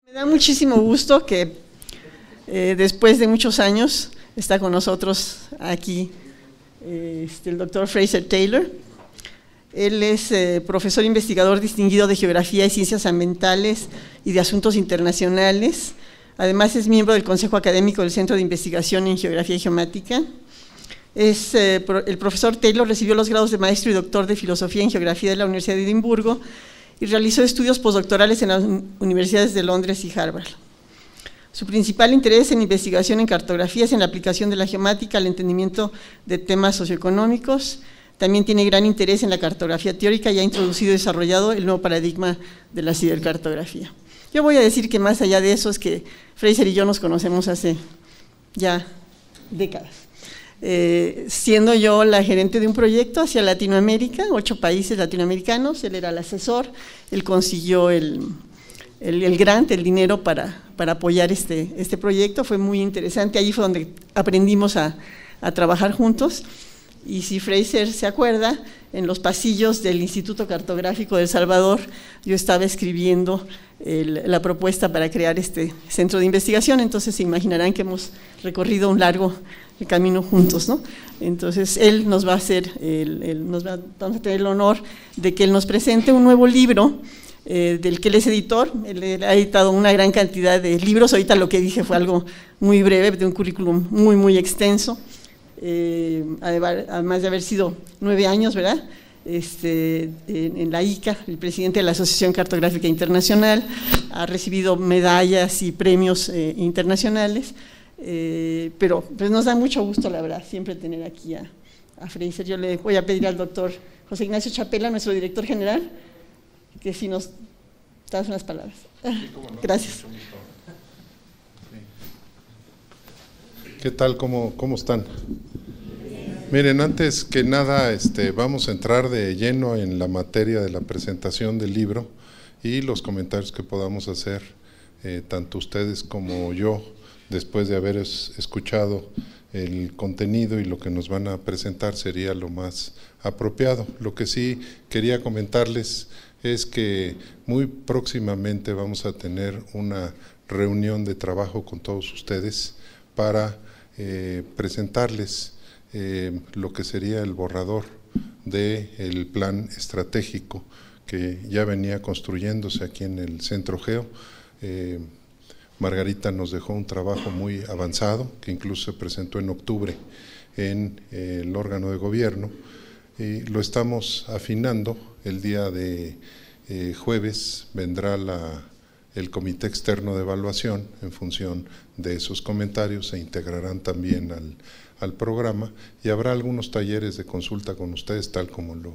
Me da muchísimo gusto que después de muchos años está con nosotros aquí el doctor Fraser Taylor. Él es profesor investigador distinguido de Geografía y Ciencias Ambientales y de Asuntos Internacionales. Además es miembro del Consejo Académico del Centro de Investigación en Geografía y Geomática. El profesor Taylor recibió los grados de maestro y doctor de Filosofía en Geografía de la Universidad de Edimburgo y realizó estudios postdoctorales en las universidades de Londres y Harvard. Su principal interés en investigación en cartografía es en la aplicación de la geomática al entendimiento de temas socioeconómicos. También tiene gran interés en la cartografía teórica y ha introducido y desarrollado el nuevo paradigma de la cibercartografía. Yo voy a decir que más allá de eso es que Fraser y yo nos conocemos hace ya décadas. Siendo yo la gerente de un proyecto hacia Latinoamérica, 8 países latinoamericanos, él era el asesor, él consiguió el grant, el dinero para apoyar este proyecto, fue muy interesante, allí fue donde aprendimos a trabajar juntos. Y si Fraser se acuerda, en los pasillos del Instituto Cartográfico de El Salvador, yo estaba escribiendo la propuesta para crear este centro de investigación, entonces se imaginarán que hemos recorrido un largo camino juntos, ¿no? Entonces él nos va a hacer, vamos a tener el honor de que él nos presente un nuevo libro del que él es editor. Él ha editado una gran cantidad de libros, ahorita lo que dije fue algo muy breve, de un currículum muy, muy extenso. Además de haber sido 9 años, ¿verdad? En la ICA, el presidente de la Asociación Cartográfica Internacional, ha recibido medallas y premios internacionales, pero pues nos da mucho gusto, la verdad, siempre tener aquí a Fraser. Yo le voy a pedir al doctor José Ignacio Chapela, nuestro director general, que si nos das unas palabras. Sí, cómo no. Gracias. ¿Qué tal? ¿Cómo están? Miren, antes que nada vamos a entrar de lleno en la materia de la presentación del libro y los comentarios que podamos hacer, tanto ustedes como yo, después de haber escuchado el contenido y lo que nos van a presentar sería lo más apropiado. Lo que sí quería comentarles es que muy próximamente vamos a tener una reunión de trabajo con todos ustedes para presentarles lo que sería el borrador del plan estratégico que ya venía construyéndose aquí en el CentroGeo. Margarita nos dejó un trabajo muy avanzado que incluso se presentó en octubre en el órgano de gobierno y lo estamos afinando. El día de jueves vendrá el Comité Externo de Evaluación. En función de esos comentarios se integrarán también al programa y habrá algunos talleres de consulta con ustedes, tal como lo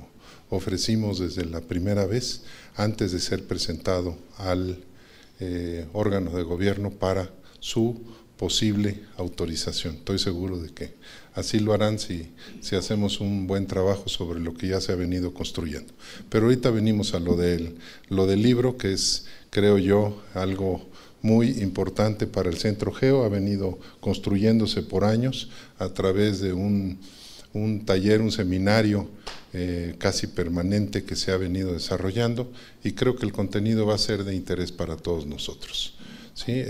ofrecimos desde la primera vez, antes de ser presentado al órgano de gobierno para su posible autorización. Estoy seguro de que así lo harán si hacemos un buen trabajo sobre lo que ya se ha venido construyendo. Pero ahorita venimos a lo del libro, que es, creo yo, algo muy importante para el CentroGeo. Ha venido construyéndose por años a través de un taller, un seminario casi permanente que se ha venido desarrollando, y creo que el contenido va a ser de interés para todos nosotros, ¿sí?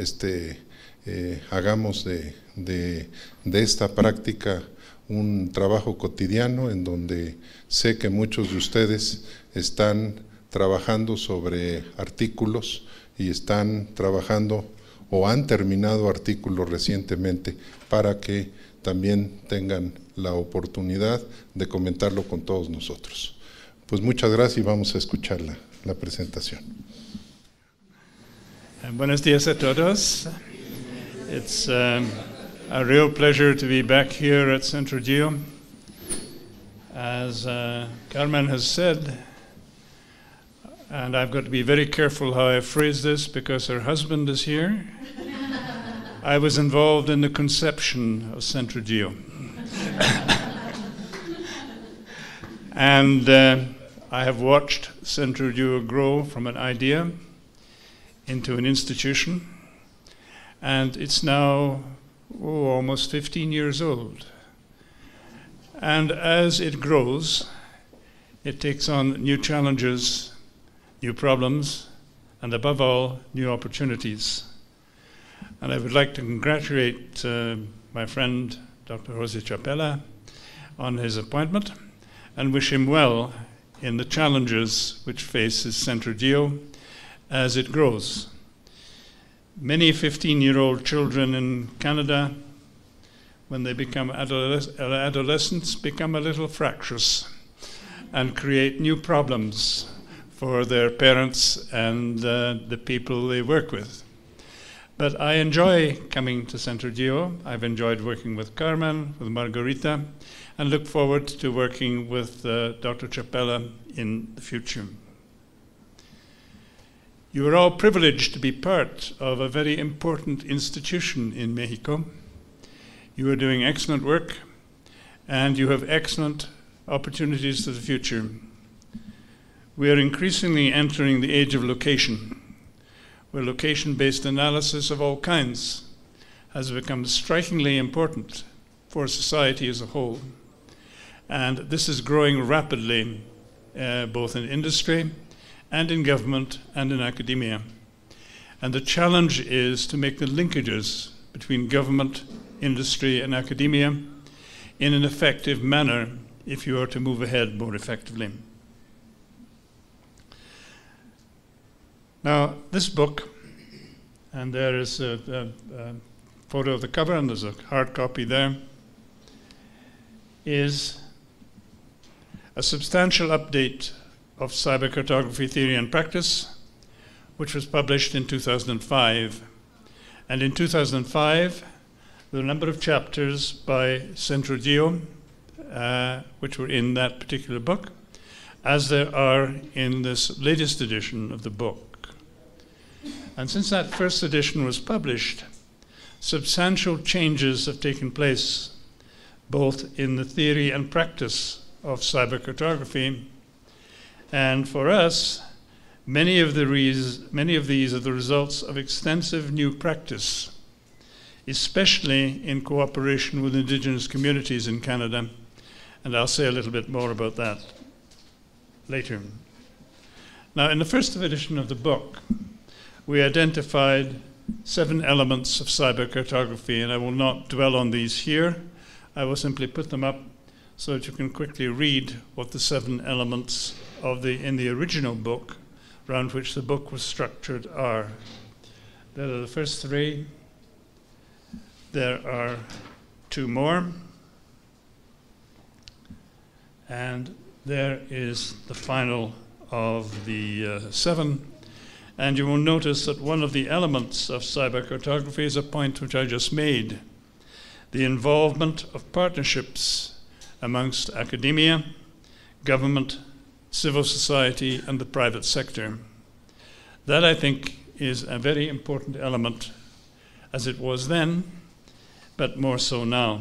Hagamos de esta práctica un trabajo cotidiano en donde sé que muchos de ustedes están trabajando sobre artículos y están trabajando o han terminado artículos recientemente para que también tengan la oportunidad de comentarlo con todos nosotros. Pues muchas gracias y vamos a escuchar la presentación. Buenos días a todos. It's a real pleasure to be back here at CentroGeo. As Carmen has said, and I've got to be very careful how I phrase this because her husband is here, I was involved in the conception of CentroGeo. And I have watched CentroGeo grow from an idea into an institution, and it's now almost 15 years old. And as it grows, it takes on new challenges, new problems, and above all, new opportunities. And I would like to congratulate my friend, Dr. Jose Chapela, on his appointment and wish him well in the challenges which faces CentroGeo as it grows. Many 15-year-old children in Canada, when they become adolescents, become a little fractious and create new problems for their parents and the people they work with. But I enjoy coming to CentroGeo. I've enjoyed working with Carmen, with Margarita, and look forward to working with Dr. Chapela in the future. You are all privileged to be part of a very important institution in Mexico. You are doing excellent work, and you have excellent opportunities for the future. We are increasingly entering the age of location, where location-based analysis of all kinds has become strikingly important for society as a whole. And this is growing rapidly, both in industry and in government and in academia. And the challenge is to make the linkages between government, industry, and academia in an effective manner if you are to move ahead more effectively. Now, this book, and there is a photo of the cover, and there's a hard copy there, is a substantial update of cybercartography theory and practice, which was published in 2005. And in 2005, there were a number of chapters by CentroGeo, which were in that particular book, as there are in this latest edition of the book. And since that first edition was published, substantial changes have taken place, both in the theory and practice of cybercartography. And for us, many of these are the results of extensive new practice, especially in cooperation with Indigenous communities in Canada. And I'll say a little bit more about that later. Now, in the first edition of the book, we identified 7 elements of cybercartography, and I will not dwell on these here. I will simply put them up so that you can quickly read what the 7 elements in the original book, around which the book was structured, are. There are the first 3. There are 2 more. And there is the final of the 7. And you will notice that one of the elements of cybercartography is a point which I just made: the involvement of partnerships amongst academia, government, civil society, and the private sector. That, I think, is a very important element, as it was then, but more so now.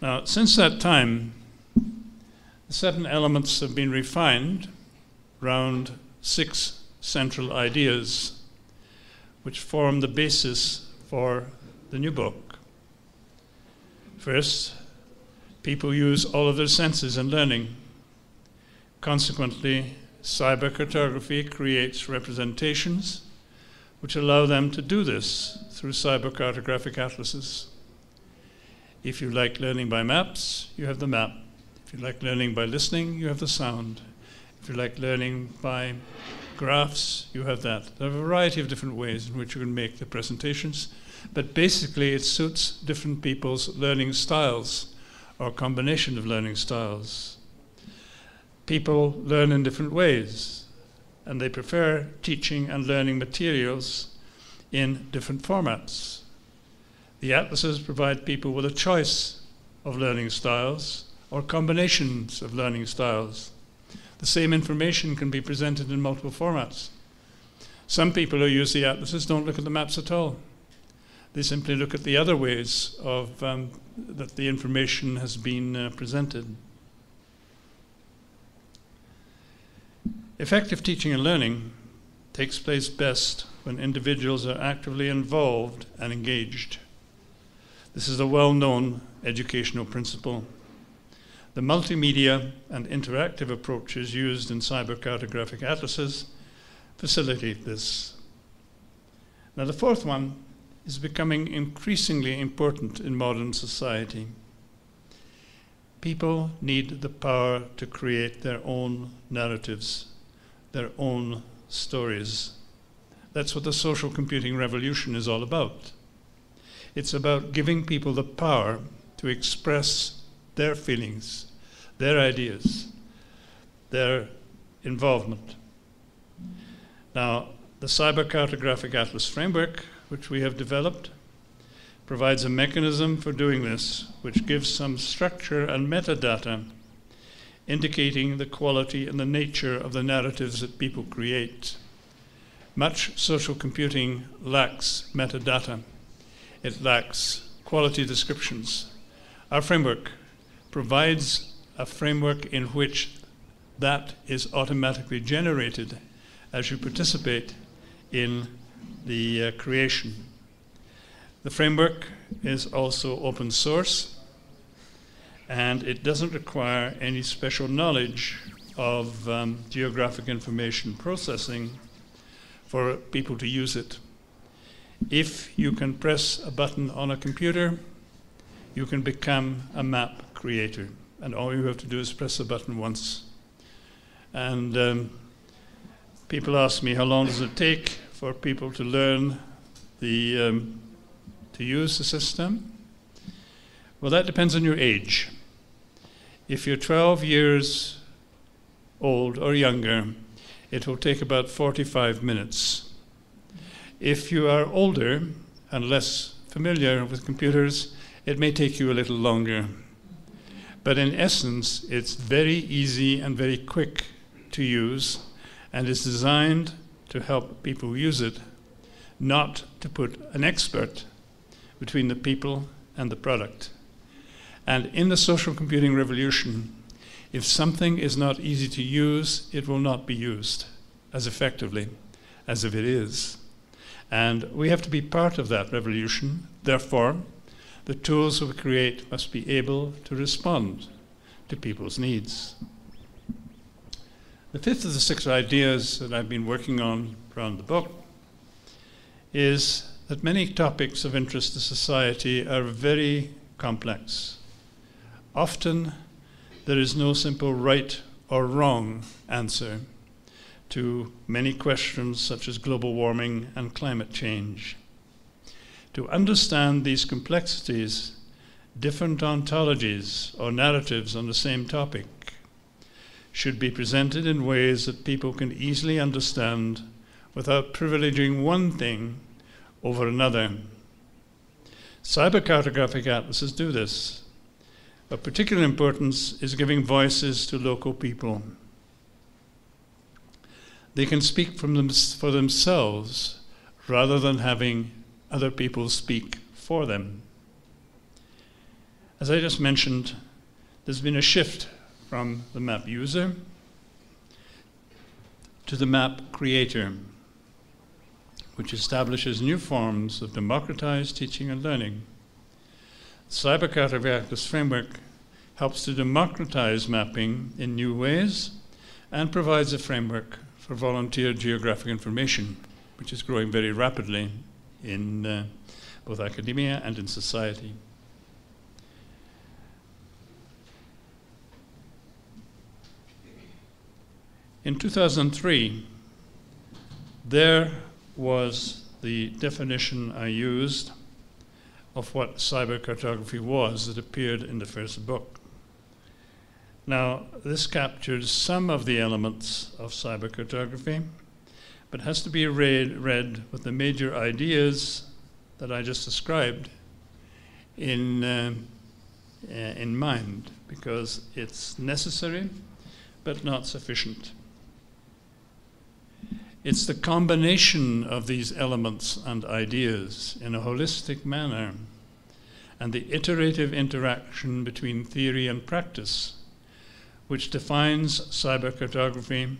Now, since that time, the 7 elements have been refined around 6 central ideas, which form the basis for the new book. First, people use all of their senses in learning. Consequently, cybercartography creates representations which allow them to do this through cybercartographic atlases. If you like learning by maps, you have the map. If you like learning by listening, you have the sound. If you like learning by graphs, you have that. There are a variety of different ways in which you can make the presentations, but basically it suits different people's learning styles or combination of learning styles. People learn in different ways, and they prefer teaching and learning materials in different formats. The atlases provide people with a choice of learning styles or combinations of learning styles. The same information can be presented in multiple formats. Some people who use the atlases don't look at the maps at all. They simply look at the other ways of that the information has been presented. Effective teaching and learning takes place best when individuals are actively involved and engaged. This is a well-known educational principle. The multimedia and interactive approaches used in cybercartographic atlases facilitate this. Now, the fourth one is becoming increasingly important in modern society. People need the power to create their own narratives, their own stories. That's what the social computing revolution is all about. It's about giving people the power to express their feelings, their ideas, their involvement. Now, the Cybercartographic Atlas framework, which we have developed, provides a mechanism for doing this, which gives some structure and metadata indicating the quality and the nature of the narratives that people create. Much social computing lacks metadata. It lacks quality descriptions. Our framework provides a framework in which that is automatically generated as you participate in the creation. The framework is also open source, and it doesn't require any special knowledge of geographic information processing for people to use it. If you can press a button on a computer, you can become a map creator, and all you have to do is press the button once. And people ask me, how long does it take for people to learn to use the system? Well, that depends on your age. If you're 12 years old or younger, it will take about 45 minutes. If you are older and less familiar with computers, it may take you a little longer. But in essence, it's very easy and very quick to use, and is designed to help people use it, not to put an expert between the people and the product. And in the social computing revolution, if something is not easy to use, it will not be used as effectively as if it is. And we have to be part of that revolution. Therefore, the tools we create must be able to respond to people's needs. The fifth of the 6 ideas that I've been working on around the book is that many topics of interest to society are very complex. Often, there is no simple right or wrong answer to many questions such as global warming and climate change. To understand these complexities, different ontologies or narratives on the same topic should be presented in ways that people can easily understand without privileging one thing over another. Cybercartographic atlases do this. Of particular importance is giving voices to local people. They can speak for themselves rather than having other people speak for them. As I just mentioned, there's been a shift from the map user to the map creator, which establishes new forms of democratized teaching and learning. The Cybercartography Atlas framework helps to democratize mapping in new ways and provides a framework for volunteer geographic information, which is growing very rapidly in both academia and in society. In 2003, there was the definition I used of what cybercartography was that appeared in the first book. Now, this captures some of the elements of cybercartography, but has to be read with the major ideas that I just described in mind, because it's necessary but not sufficient. It's the combination of these elements and ideas in a holistic manner, and the iterative interaction between theory and practice, which defines cybercartography,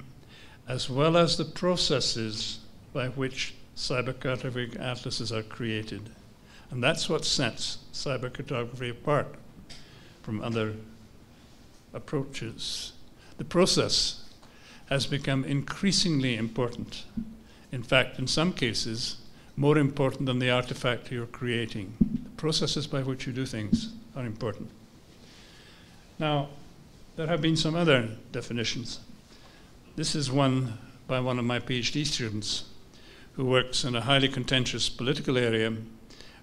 as well as the processes by which cybercartographic atlases are created. And that's what sets cybercartography apart from other approaches. The process has become increasingly important. In fact, in some cases, more important than the artifact you're creating. The processes by which you do things are important. Now, there have been some other definitions. This is one by one of my PhD students who works in a highly contentious political area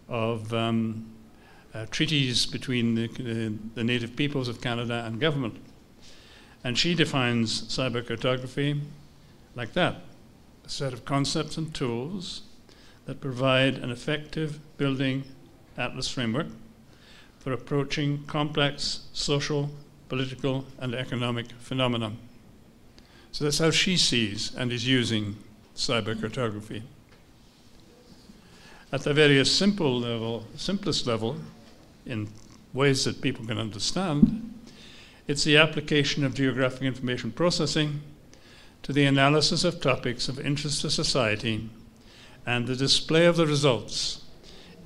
of treaties between the native peoples of Canada and government. And she defines cybercartography like that: a set of concepts and tools that provide an effective building atlas framework for approaching complex social, political, and economic phenomena. So that's how she sees and is using cybercartography. At the very simplest level, in ways that people can understand, it's the application of geographic information processing to the analysis of topics of interest to society and the display of the results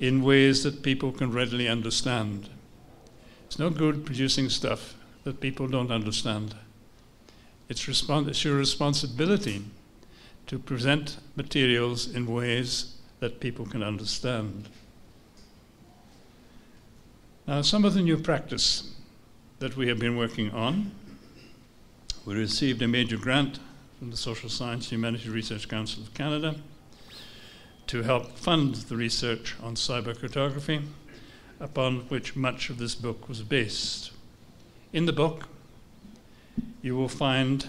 in ways that people can readily understand. It's no good producing stuff that people don't understand. It's your responsibility to present materials in ways that people can understand. Now, some of the new practice that we have been working on, we received a major grant from the Social Science and Humanities Research Council of Canada to help fund the research on cybercartography, upon which much of this book was based. In the book, you will find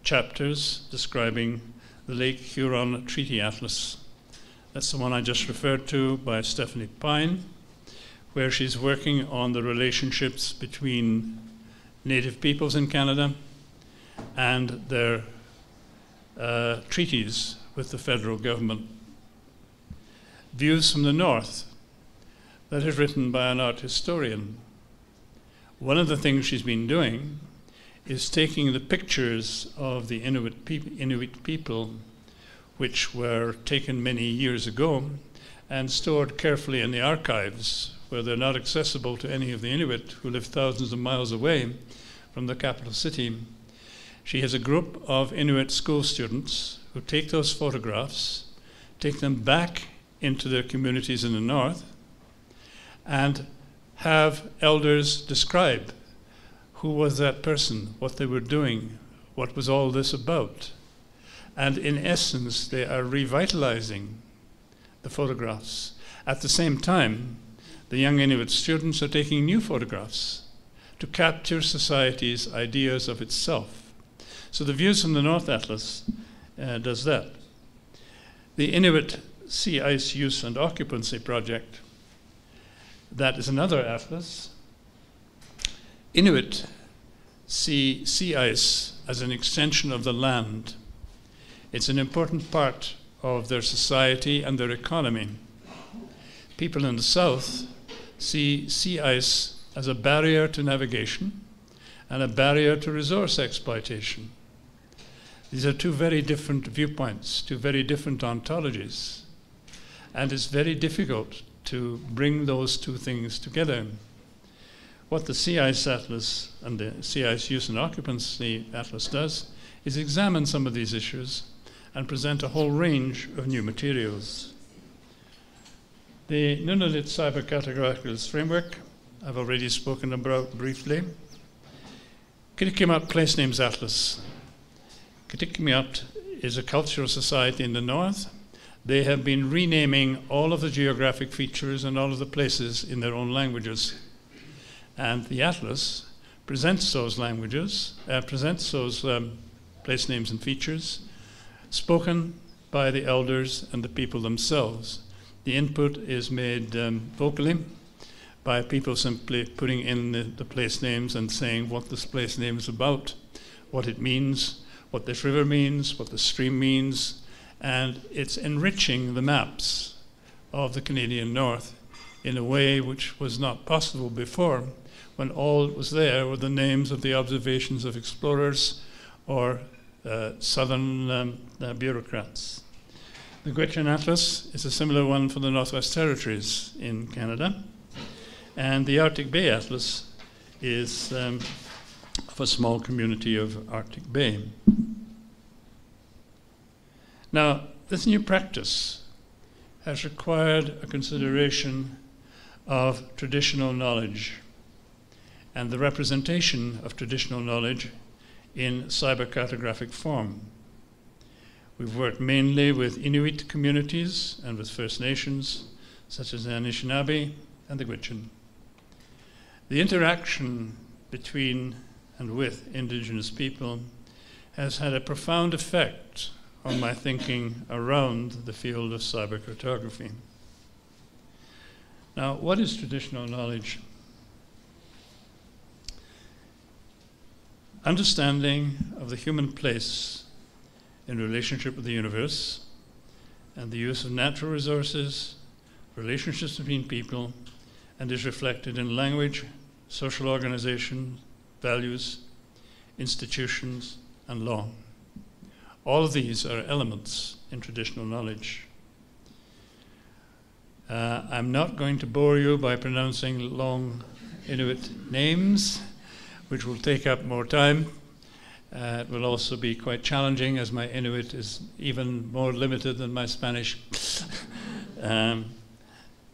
chapters describing the Lake Huron Treaty Atlas. That's the one I just referred to by Stephanie Pine, where she's working on the relationships between native peoples in Canada and their treaties with the federal government. Views from the North, that is written by an art historian. One of the things she's been doing is taking the pictures of the Inuit people, which were taken many years ago and stored carefully in the archives, where they're not accessible to any of the Inuit who live thousands of miles away from the capital city. She has a group of Inuit school students who take those photographs, take them back into their communities in the north, and have elders describe who was that person, what they were doing, what was all this about. And in essence, they are revitalizing the photographs. At the same time, the young Inuit students are taking new photographs to capture society's ideas of itself. So the Views from the North Atlas does that. The Inuit Sea Ice Use and Occupancy Project, that is another atlas. Inuit see sea ice as an extension of the land. It's an important part of their society and their economy. People in the south see sea ice as a barrier to navigation and a barrier to resource exploitation. These are two very different viewpoints, two very different ontologies, and it's very difficult to bring those two things together. What the Sea Ice Atlas and the Sea Ice Use and Occupancy Atlas does is examine some of these issues and present a whole range of new materials. The Nunavut Cybercartography Framework, I've already spoken about briefly. Kitikimat Place Names Atlas. Kitikimat is a cultural society in the north. They have been renaming all of the geographic features and all of the places in their own languages. And the atlas presents those languages, presents those place names and features, spoken by the elders and the people themselves. The input is made vocally by people simply putting in the place names and saying what this place name is about, what it means, what this river means, what the stream means, and it's enriching the maps of the Canadian North in a way which was not possible before, when all that was there were the names of the observations of explorers or southern bureaucrats. The Gwich'in Atlas is a similar one for the Northwest Territories in Canada, and the Arctic Bay Atlas is of a small community of Arctic Bay. Now, this new practice has required a consideration of traditional knowledge and the representation of traditional knowledge in cybercartographic form. We've worked mainly with Inuit communities and with First Nations, such as the Anishinaabe and the Gwich'in. The interaction between and with Indigenous people has had a profound effect on my thinking around the field of cybercartography. Now, what is traditional knowledge? Understanding of the human place in relationship with the universe and the use of natural resources, relationships between people, and is reflected in language, social organization, values, institutions, and law. All of these are elements in traditional knowledge. I'm not going to bore you by pronouncing long Inuit names, which will take up more time. It will also be quite challenging, as my Inuit is even more limited than my Spanish.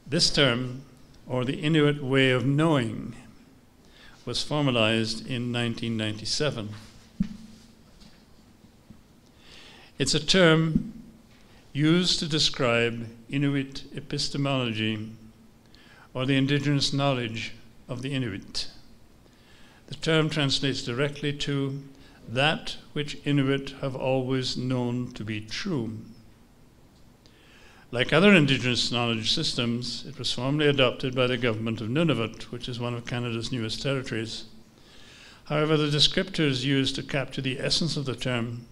This term, or the Inuit way of knowing, was formalized in 1997. It's a term used to describe Inuit epistemology, or the indigenous knowledge of the Inuit. The term translates directly to that which Inuit have always known to be true. Like other indigenous knowledge systems, it was formally adopted by the government of Nunavut, which is one of Canada's newest territories. However, the descriptors used to capture the essence of the term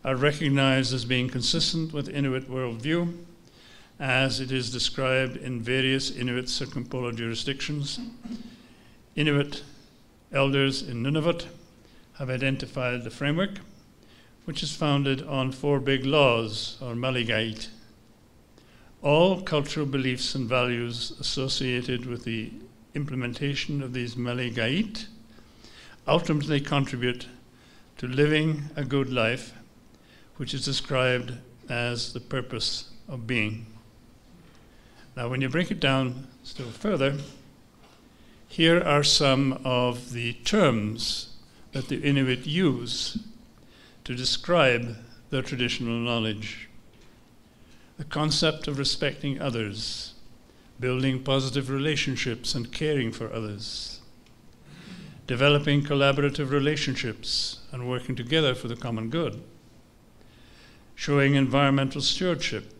are recognized as being consistent with Inuit worldview, as it is described in various Inuit circumpolar jurisdictions. Inuit elders in Nunavut have identified the framework, which is founded on 4 big laws, or maligait. All cultural beliefs and values associated with the implementation of these maligait ultimately contribute to living a good life, which is described as the purpose of being. Now, when you break it down still further, here are some of the terms that the Inuit use to describe their traditional knowledge. The concept of respecting others, building positive relationships and caring for others, developing collaborative relationships and working together for the common good, showing environmental stewardship,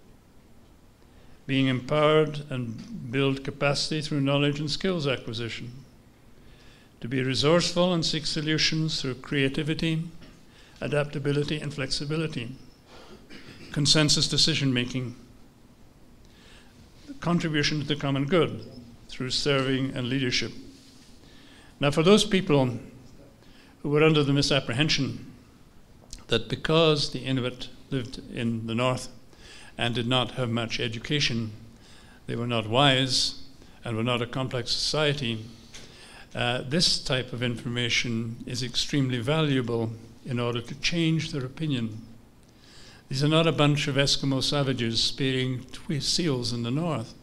being empowered and build capacity through knowledge and skills acquisition, to be resourceful and seek solutions through creativity, adaptability, and flexibility, consensus decision-making, contribution to the common good through serving and leadership. Now, for those people who were under the misapprehension that because the Inuit lived in the north and did not have much education, they were not wise and were not a complex society, this type of information is extremely valuable in order to change their opinion. These are not a bunch of Eskimo savages spearing seals in the north.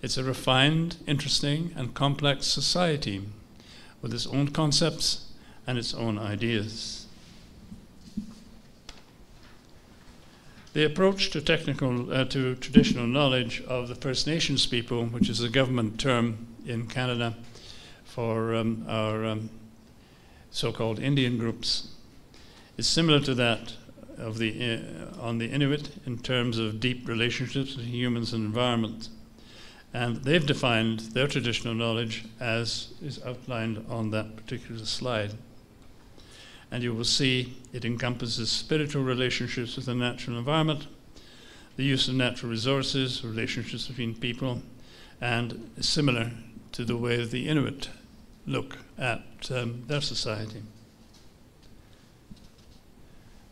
It's a refined, interesting, and complex society with its own concepts and its own ideas. The approach to traditional knowledge of the First Nations people, which is a government term in Canada for our so-called Indian groups, is similar to that of on the Inuit in terms of deep relationships with humans and environment. And they've defined their traditional knowledge as is outlined on that particular slide. And you will see it encompasses spiritual relationships with the natural environment, the use of natural resources, relationships between people, and similar to the way the Inuit look at their society.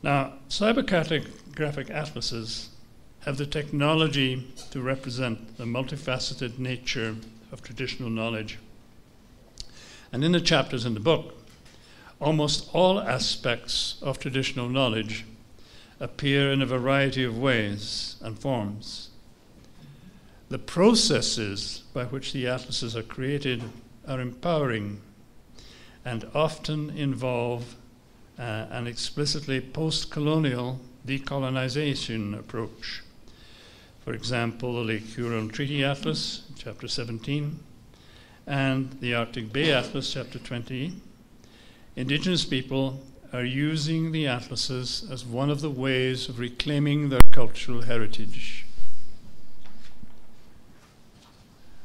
Now, cybercartographic atlases have the technology to represent the multifaceted nature of traditional knowledge. And in the chapters in the book, almost all aspects of traditional knowledge appear in a variety of ways and forms. The processes by which the atlases are created are empowering and often involve an explicitly post-colonial decolonization approach. For example, the Lake Huron Treaty Atlas, Chapter 17, and the Arctic Bay Atlas, Chapter 20. Indigenous people are using the atlases as one of the ways of reclaiming their cultural heritage.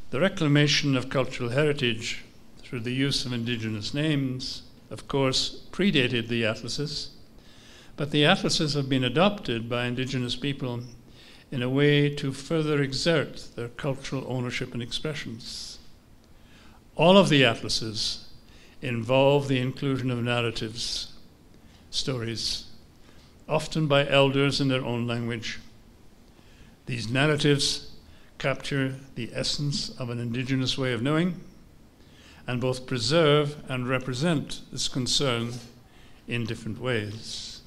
The reclamation of cultural heritage through the use of indigenous names, of course, predated the atlases, but the atlases have been adopted by indigenous people in a way to further exert their cultural ownership and expressions. All of the atlases involve the inclusion of narratives, stories, often by elders in their own language. These narratives capture the essence of an indigenous way of knowing and both preserve and represent this concern in different ways.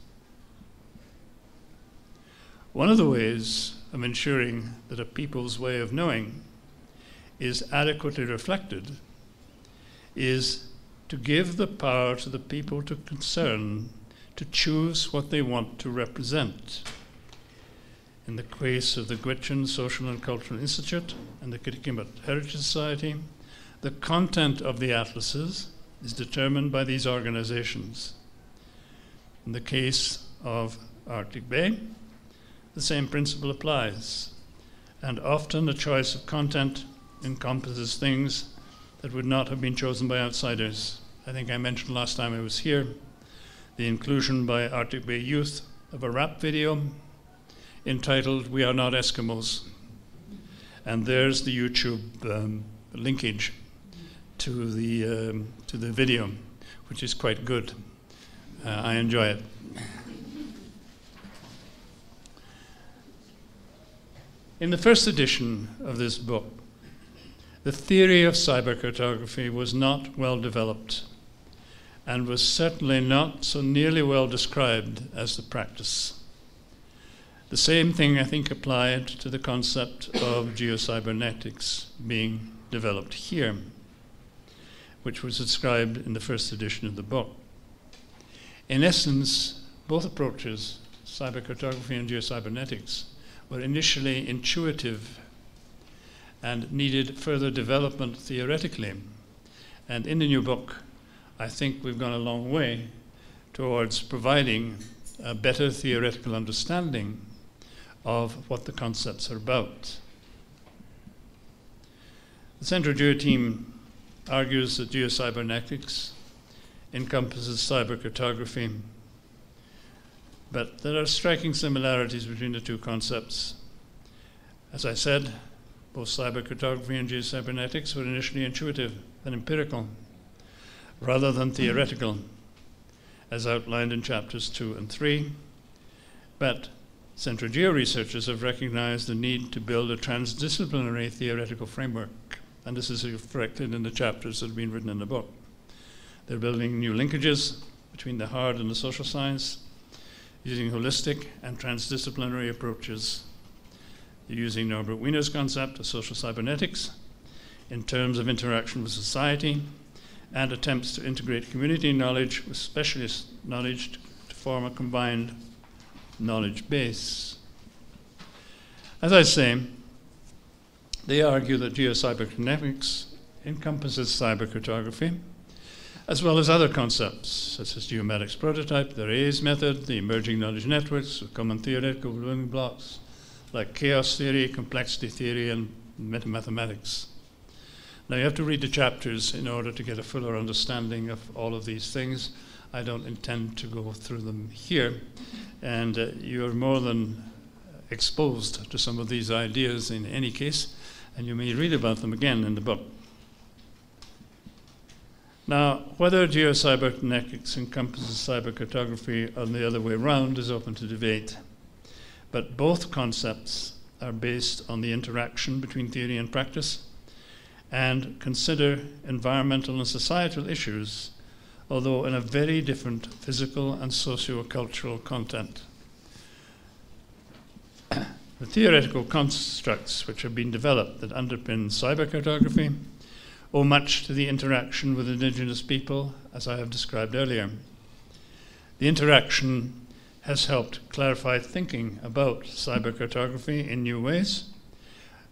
One of the ways of ensuring that a people's way of knowing is adequately reflected is to give the power to the people to concern to choose what they want to represent. In the case of the Gwich'in Social and Cultural Institute and the Kitikimbut Heritage Society, the content of the atlases is determined by these organizations. In the case of Arctic Bay, the same principle applies, and often a choice of content encompasses things that would not have been chosen by outsiders. I think I mentioned last time I was here the inclusion by Arctic Bay Youth of a rap video entitled "We Are Not Eskimos." And there's the YouTube linkage to the video, which is quite good. I enjoy it. In the first edition of this book, the theory of cybercartography was not well developed and was certainly not so nearly well described as the practice. The same thing, I think, applied to the concept of geocybernetics being developed here, which was described in the first edition of the book. In essence, both approaches, cybercartography and geocybernetics, were initially intuitive and needed further development theoretically. And in the new book, I think we've gone a long way towards providing a better theoretical understanding of what the concepts are about. The CentroGeo team argues that geocybernetics encompasses cybercartography, but there are striking similarities between the two concepts. As I said, both cybercartography and geocybernetics were initially intuitive and empirical, rather than theoretical, as outlined in chapters 2 and 3. But CentroGeo researchers have recognized the need to build a transdisciplinary theoretical framework, and this is reflected in the chapters that have been written in the book. They're building new linkages between the hard and the social science, using holistic and transdisciplinary approaches. They're using Norbert Wiener's concept of social cybernetics in terms of interaction with society and attempts to integrate community knowledge with specialist knowledge to form a combined knowledge base. As I say, they argue that geocybernetics encompasses cybercartography, as well as other concepts, such as geomatics prototype, the RAISE method, the emerging knowledge networks with common theoretical building blocks, like chaos theory, complexity theory, and metamathematics. Now, you have to read the chapters in order to get a fuller understanding of all of these things. I don't intend to go through them here, and you're more than exposed to some of these ideas in any case, and you may read about them again in the book. Now, whether geocybernetics encompasses cybercartography or the other way around is open to debate, but both concepts are based on the interaction between theory and practice and consider environmental and societal issues, although in a very different physical and socio-cultural content. The theoretical constructs which have been developed that underpin cybercartography owe much to the interaction with indigenous people, as I have described earlier. The interaction has helped clarify thinking about cybercartography in new ways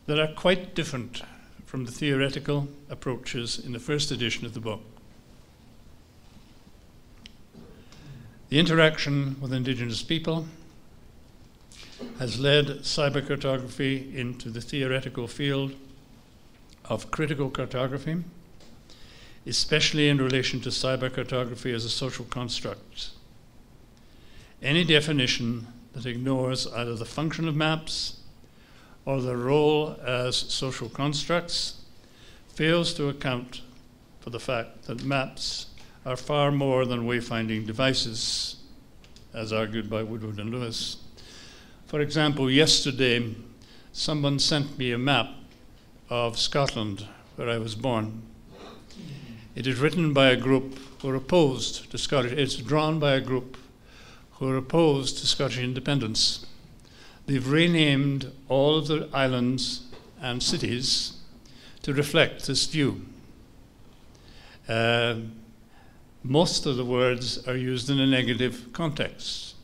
that are quite different from the theoretical approaches in the first edition of the book. The interaction with indigenous people has led cybercartography into the theoretical field of critical cartography, especially in relation to cybercartography as a social construct. Any definition that ignores either the function of maps or their role as social constructs fails to account for the fact that maps are far more than wayfinding devices, as argued by Woodward and Lewis. For example, yesterday, someone sent me a map of Scotland, where I was born. It is written by a group who are opposed to Scottish, it's drawn by a group who are opposed to Scottish independence. They've renamed all of the islands and cities to reflect this view. Most of the words are used in a negative context.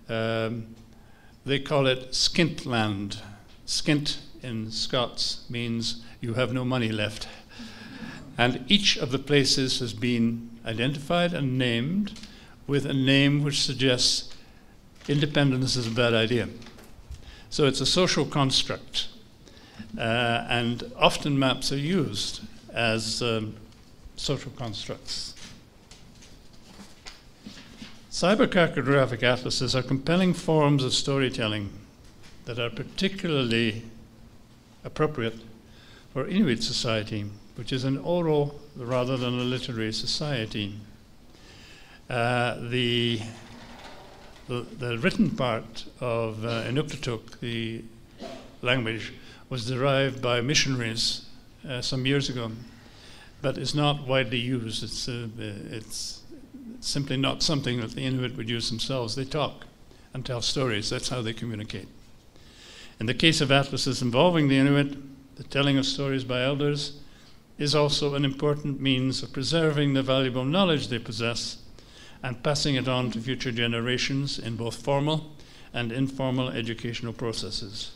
They call it skintland. Skint in Scots means you have no money left. And each of the places has been identified and named with a name which suggests independence is a bad idea. So it's a social construct. And often maps are used as social constructs. Cybercartographic atlases are compelling forms of storytelling that are particularly appropriate for Inuit society, which is an oral rather than a literary society. The written part of Inuktitut, the language, was derived by missionaries some years ago, but is not widely used. It's simply not something that the Inuit would use themselves. They talk and tell stories. That's how they communicate. In the case of atlases involving the Inuit, the telling of stories by elders is also an important means of preserving the valuable knowledge they possess and passing it on to future generations in both formal and informal educational processes.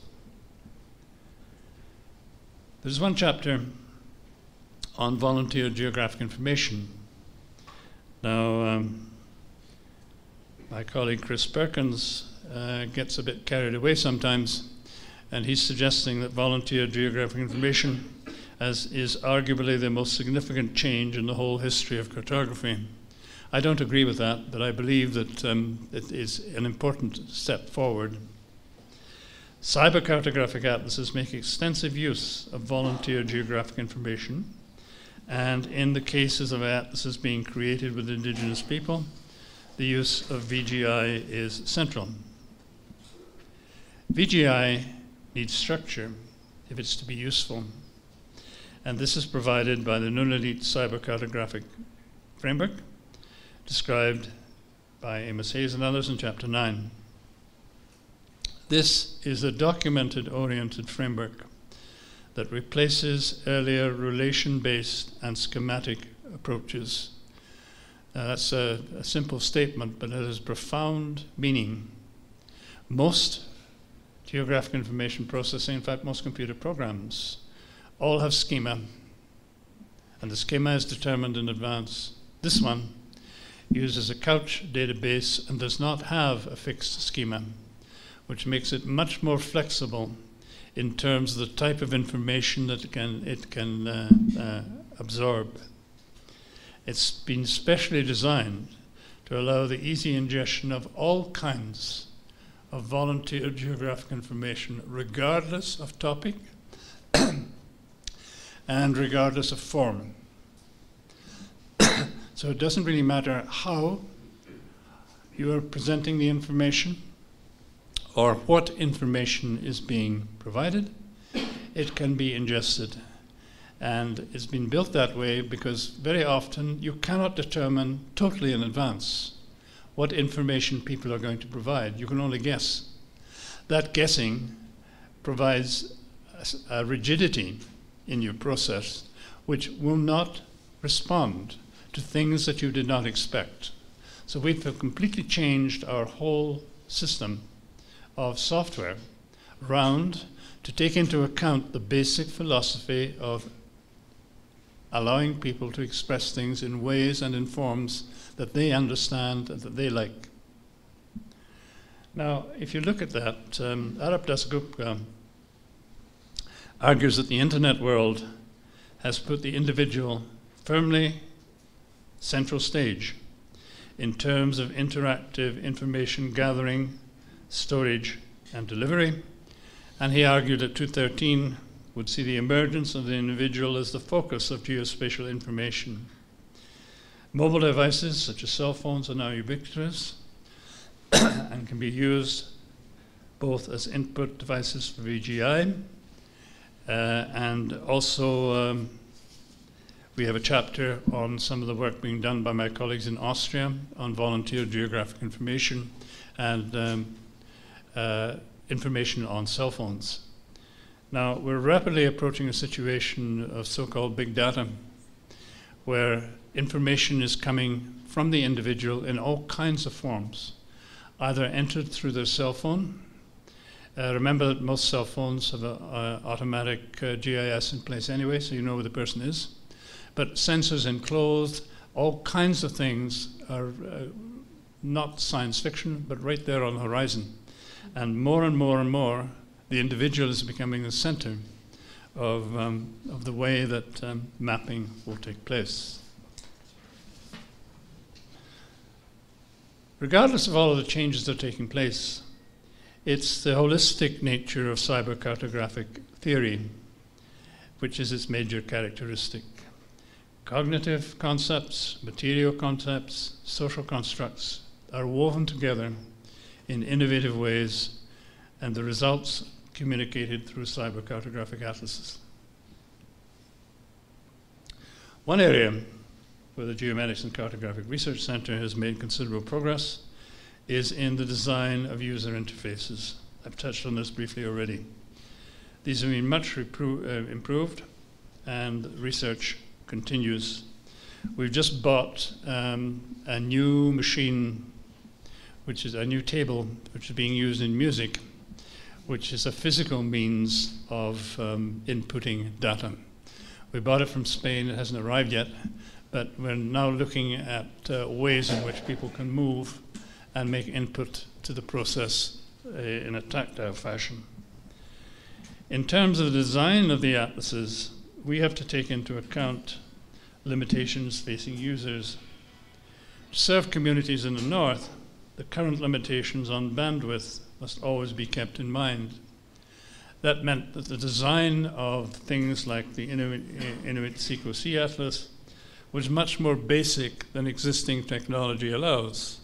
There's one chapter on volunteer geographic information. Now, my colleague Chris Perkins gets a bit carried away sometimes, and he's suggesting that volunteer geographic information is arguably the most significant change in the whole history of cartography. I don't agree with that, but I believe that it is an important step forward. Cybercartographic atlases make extensive use of volunteer geographic information, and in the cases of atlases being created with indigenous people, the use of VGI is central. VGI needs structure if it's to be useful, and this is provided by the Nunavut Cybercartographic Framework, described by Amos Hayes and others in Chapter 9. This is a documented-oriented framework that replaces earlier relation-based and schematic approaches. Now, that's a simple statement, but it has profound meaning. Most geographic information processing, in fact, most computer programs, all have schema, and the schema is determined in advance. This one uses a couch database and does not have a fixed schema, which makes it much more flexible in terms of the type of information that it can absorb. It's been specially designed to allow the easy ingestion of all kinds of volunteer geographic information, regardless of topic and regardless of form. So it doesn't really matter how you are presenting the information or what information is being provided, it can be ingested. And it's been built that way because very often you cannot determine totally in advance what information people are going to provide. You can only guess. That guessing provides a rigidity in your process which will not respond to things that you did not expect. So we've completely changed our whole system of software around to take into account the basic philosophy of allowing people to express things in ways and in forms that they understand and that they like. Now, if you look at that, Arap Dasgupta argues that the internet world has put the individual firmly central stage in terms of interactive information gathering, storage, and delivery. And he argued that 213 would see the emergence of the individual as the focus of geospatial information. Mobile devices, such as cell phones, are now ubiquitous and can be used both as input devices for VGI and also we have a chapter on some of the work being done by my colleagues in Austria on volunteer geographic information and information on cell phones. Now, we're rapidly approaching a situation of so-called big data, where information is coming from the individual in all kinds of forms, either entered through their cell phone. Remember that most cell phones have an automatic GIS in place anyway, so you know where the person is. But sensors enclosed, all kinds of things are not science fiction, but right there on the horizon. And more and more and more, the individual is becoming the center of the way that mapping will take place. Regardless of all of the changes that are taking place, it's the holistic nature of cybercartographic theory which is its major characteristic. Cognitive concepts, material concepts, social constructs are woven together in innovative ways, and the results communicated through cybercartographic atlases. One area where the Geomatics and Cartographic Research Center has made considerable progress is in the design of user interfaces. I've touched on this briefly already. These have been much improved, and research continues. We've just bought a new machine, which is a new table, which is being used in music, which is a physical means of inputting data. We bought it from Spain. It hasn't arrived yet, but we're now looking at ways in which people can move and make input to the process in a tactile fashion. In terms of the design of the atlases, we have to take into account limitations facing users. To serve communities in the north, the current limitations on bandwidth must always be kept in mind. That meant that the design of things like the Inuit Seco Sea Atlas was much more basic than existing technology allows.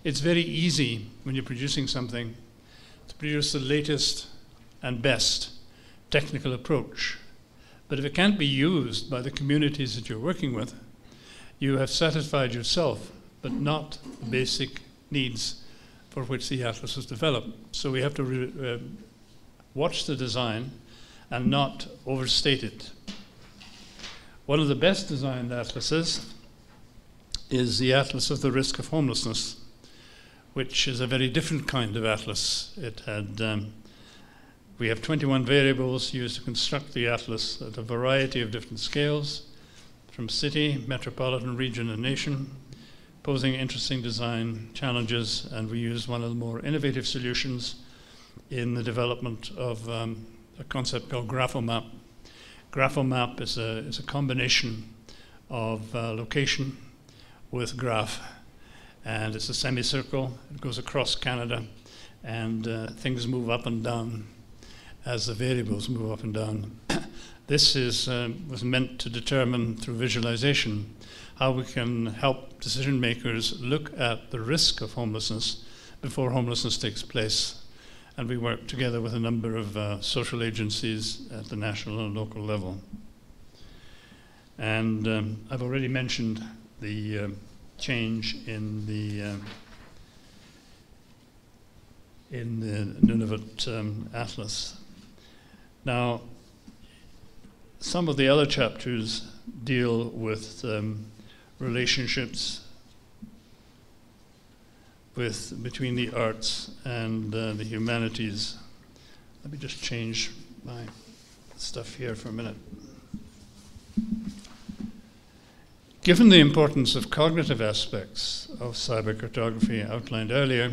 It's very easy when you're producing something to produce the latest and best technical approach. But if it can't be used by the communities that you're working with, you have satisfied yourself, but not the basic needs for which the atlas was developed. So we have to watch the design and not overstate it. One of the best designed atlases is the Atlas of the Risk of Homelessness, which is a very different kind of atlas. It had, we have 21 variables used to construct the atlas at a variety of different scales, from city, metropolitan, region, and nation, posing interesting design challenges, and we used one of the more innovative solutions in the development of a concept called GraphoMap. GraphoMap is a combination of location with graph, and it's a semicircle. It goes across Canada, and things move up and down as the variables move up and down. This was meant to determine through visualization how we can help decision makers look at the risk of homelessness before homelessness takes place. And we work together with a number of social agencies at the national and local level. And I've already mentioned the change in the Nunavut Atlas. Now, some of the other chapters deal with relationships between the arts and the humanities. Let me just change my stuff here for a minute. Given the importance of cognitive aspects of cybercartography outlined earlier,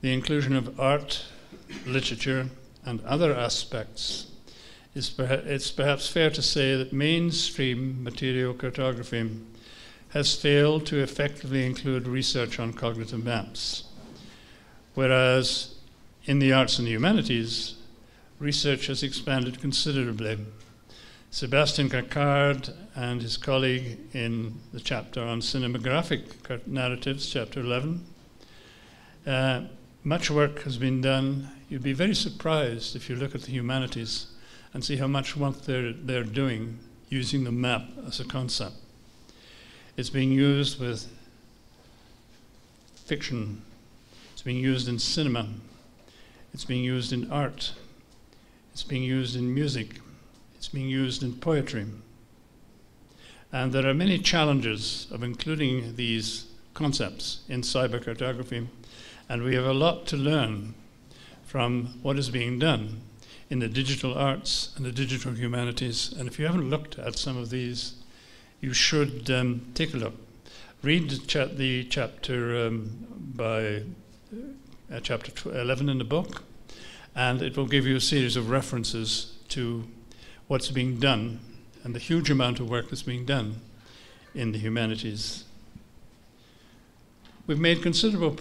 the inclusion of art, literature, and other aspects it's perhaps fair to say that mainstream material cartography has failed to effectively include research on cognitive maps, whereas in the arts and the humanities, research has expanded considerably. Sébastien Cacard and his colleague in the chapter on cinematographic narratives, chapter 11, much work has been done. You'd be very surprised if you look at the humanities and see how much work they're doing using the map as a concept. It's being used with fiction, it's being used in cinema, it's being used in art, it's being used in music, it's being used in poetry. And there are many challenges of including these concepts in cybercartography, and we have a lot to learn from what is being done in the digital arts and the digital humanities. And if you haven't looked at some of these, you should take a look. Read the chapter by chapter 11 in the book, and it will give you a series of references to what's being done and the huge amount of work that's being done in the humanities. We've made considerable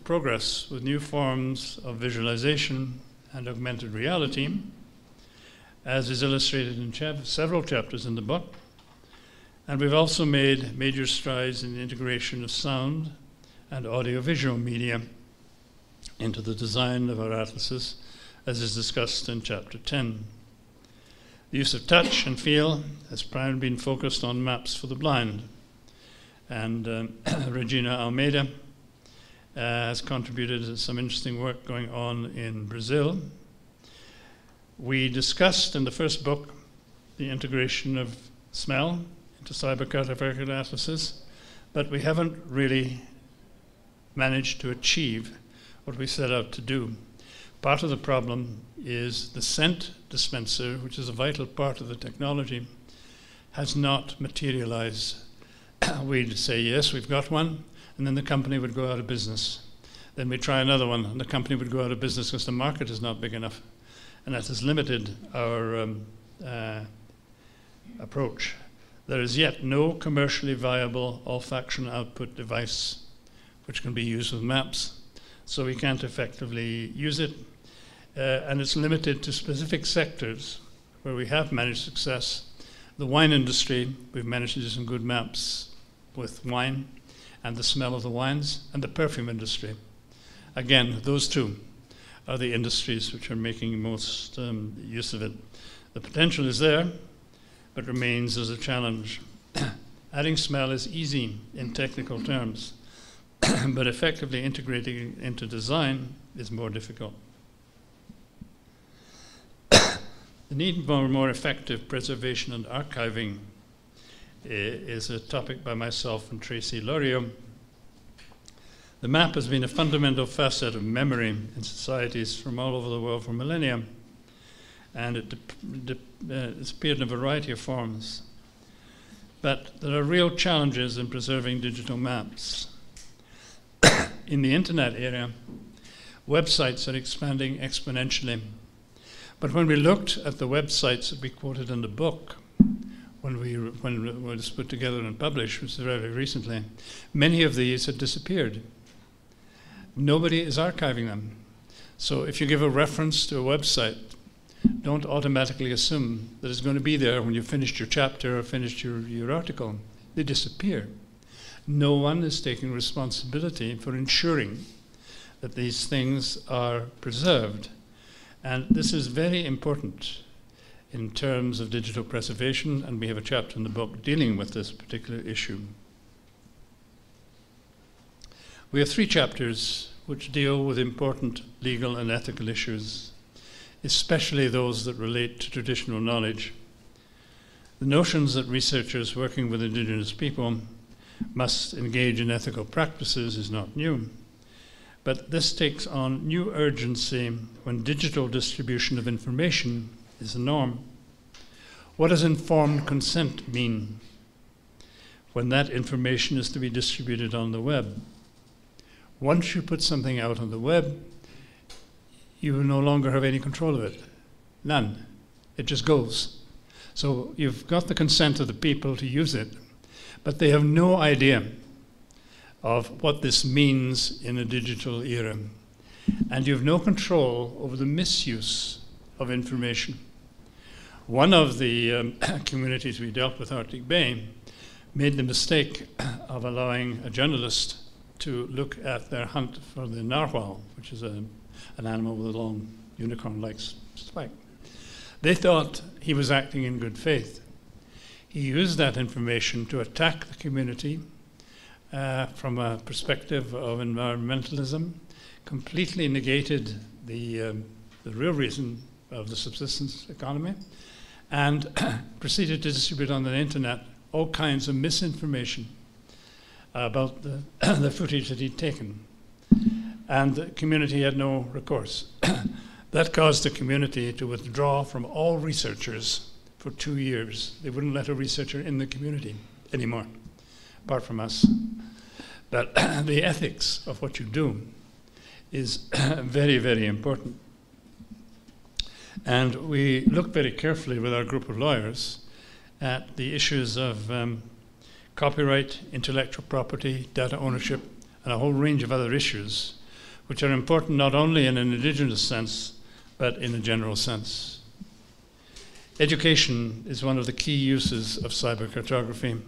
progress with new forms of visualization and augmented reality, as is illustrated in several chapters in the book. And we've also made major strides in the integration of sound and audiovisual media into the design of our atlases, as is discussed in chapter 10. The use of touch and feel has primarily been focused on maps for the blind. And Regina Almeida has contributed to some interesting work going on in Brazil. We discussed in the first book the integration of smell into cybercartographic atlases, but we haven't really managed to achieve what we set out to do. Part of the problem is the scent dispenser, which is a vital part of the technology, has not materialized. We'd say, yes, we've got one, and then the company would go out of business. Then we'd try another one, and the company would go out of business because the market is not big enough. And that has limited our approach. There is yet no commercially viable olfaction output device which can be used with maps, so we can't effectively use it. And it's limited to specific sectors where we have managed success. The wine industry, we've managed to do some good maps with wine and the smell of the wines, and the perfume industry. Again, those two are the industries which are making most use of it. The potential is there, but remains as a challenge. Adding smell is easy in technical terms, but effectively integrating it into design is more difficult. The need for more effective preservation and archiving is a topic by myself and Tracy Loriot. The map has been a fundamental facet of memory in societies from all over the world for millennia, and it's appeared in a variety of forms. But there are real challenges in preserving digital maps. In the internet area, websites are expanding exponentially. But when we looked at the websites that we quoted in the book, when it was put together and published, which was very recently, many of these had disappeared. Nobody is archiving them. So if you give a reference to a website, don't automatically assume that it's going to be there when you've finished your chapter or finished your article. They disappear. No one is taking responsibility for ensuring that these things are preserved. And this is very important in terms of digital preservation, and we have a chapter in the book dealing with this particular issue. We have 3 chapters which deal with important legal and ethical issues especially those that relate to traditional knowledge. The notions that researchers working with indigenous people must engage in ethical practices is not new, but this takes on new urgency when digital distribution of information is the norm. What does informed consent mean when that information is to be distributed on the web? Once you put something out on the web, you no longer have any control of it. None. It just goes. So you've got the consent of the people to use it, but they have no idea of what this means in a digital era. And you have no control over the misuse of information. One of the communities we dealt with, Arctic Bay, made the mistake of allowing a journalist to look at their hunt for the narwhal, which is an animal with a long unicorn-like spike. They thought he was acting in good faith. He used that information to attack the community from a perspective of environmentalism, completely negated the real reason of the subsistence economy, and proceeded to distribute on the internet all kinds of misinformation about the footage that he'd taken. And the community had no recourse. That caused the community to withdraw from all researchers for 2 years. They wouldn't let a researcher in the community anymore, apart from us. But the ethics of what you do is very, very important. And we looked very carefully with our group of lawyers at the issues of copyright, intellectual property, data ownership, and a whole range of other issues, which are important not only in an indigenous sense, but in a general sense. Education is one of the key uses of cybercartography,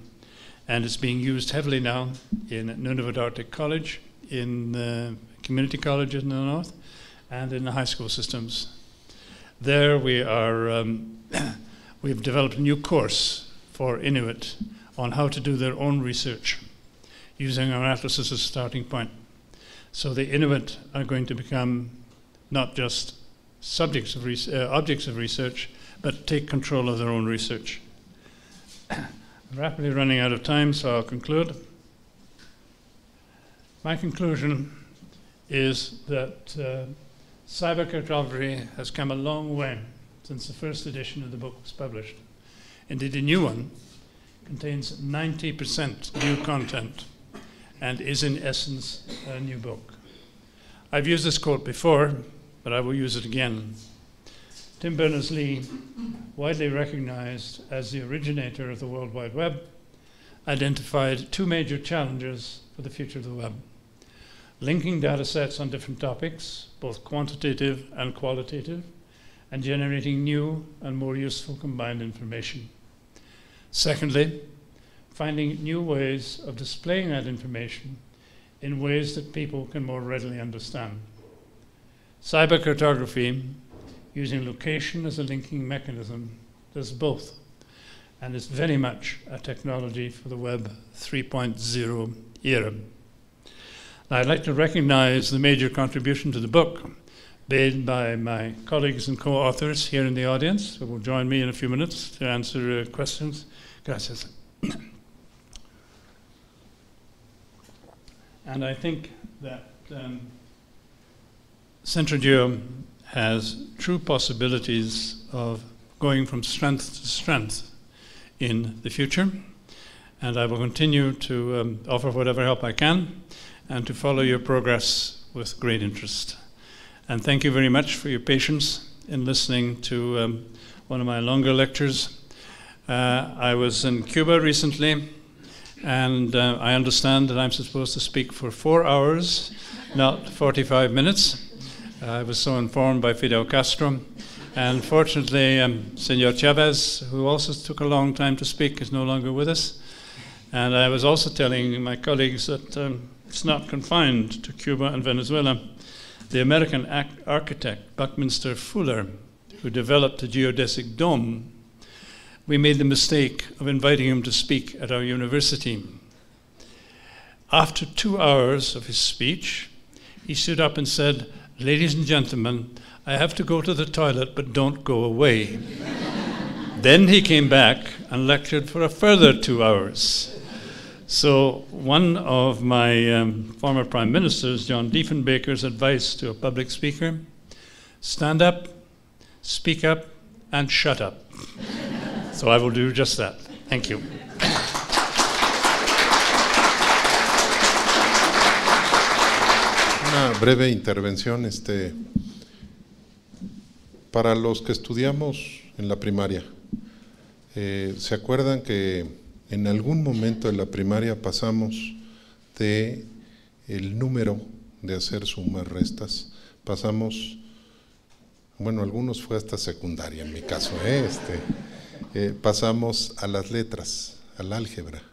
and it's being used heavily now in Nunavut Arctic College, in the community colleges in the north, and in the high school systems. There we are, we've developed a new course for Inuit on how to do their own research using our atlas as a starting point. So the Inuit are going to become not just objects of research, but take control of their own research. I'm rapidly running out of time, so I'll conclude. My conclusion is that cybercartography has come a long way since the first edition of the book was published. Indeed, the new one contains 90% new content and is in essence a new book. I've used this quote before, but I will use it again. Tim Berners-Lee, widely recognized as the originator of the World Wide Web, identified two major challenges for the future of the web: linking data sets on different topics, both quantitative and qualitative, and generating new and more useful combined information. Secondly, finding new ways of displaying that information in ways that people can more readily understand. Cybercartography, using location as a linking mechanism, does both, and is very much a technology for the Web 3.0 era. Now, I'd like to recognize the major contribution to the book made by my colleagues and co-authors here in the audience, who will join me in a few minutes to answer questions. Gracias. And I think that CentroGeo has true possibilities of going from strength to strength in the future, and I will continue to offer whatever help I can and to follow your progress with great interest. And thank you very much for your patience in listening to one of my longer lectures. I was in Cuba recently, and I understand that I'm supposed to speak for 4 hours, not 45 minutes. I was so informed by Fidel Castro. And fortunately, Senor Chavez, who also took a long time to speak, is no longer with us. And I was also telling my colleagues that it's not confined to Cuba and Venezuela. The American architect, Buckminster Fuller, who developed the geodesic dome, we made the mistake of inviting him to speak at our university. After 2 hours of his speech, he stood up and said, "Ladies and gentlemen, I have to go to the toilet, but don't go away. Then he came back and lectured for a further 2 hours. So one of my former prime ministers, John Diefenbaker's advice to a public speaker: stand up, speak up, and shut up. So I will do just that. Thank you. Una breve intervención. Para los que estudiamos en la primaria, ¿se acuerdan que en algún momento de la primaria pasamos de el número de hacer sumas, restas? Pasamos, bueno, algunos fue hasta secundaria en mi caso, pasamos a las letras, al álgebra,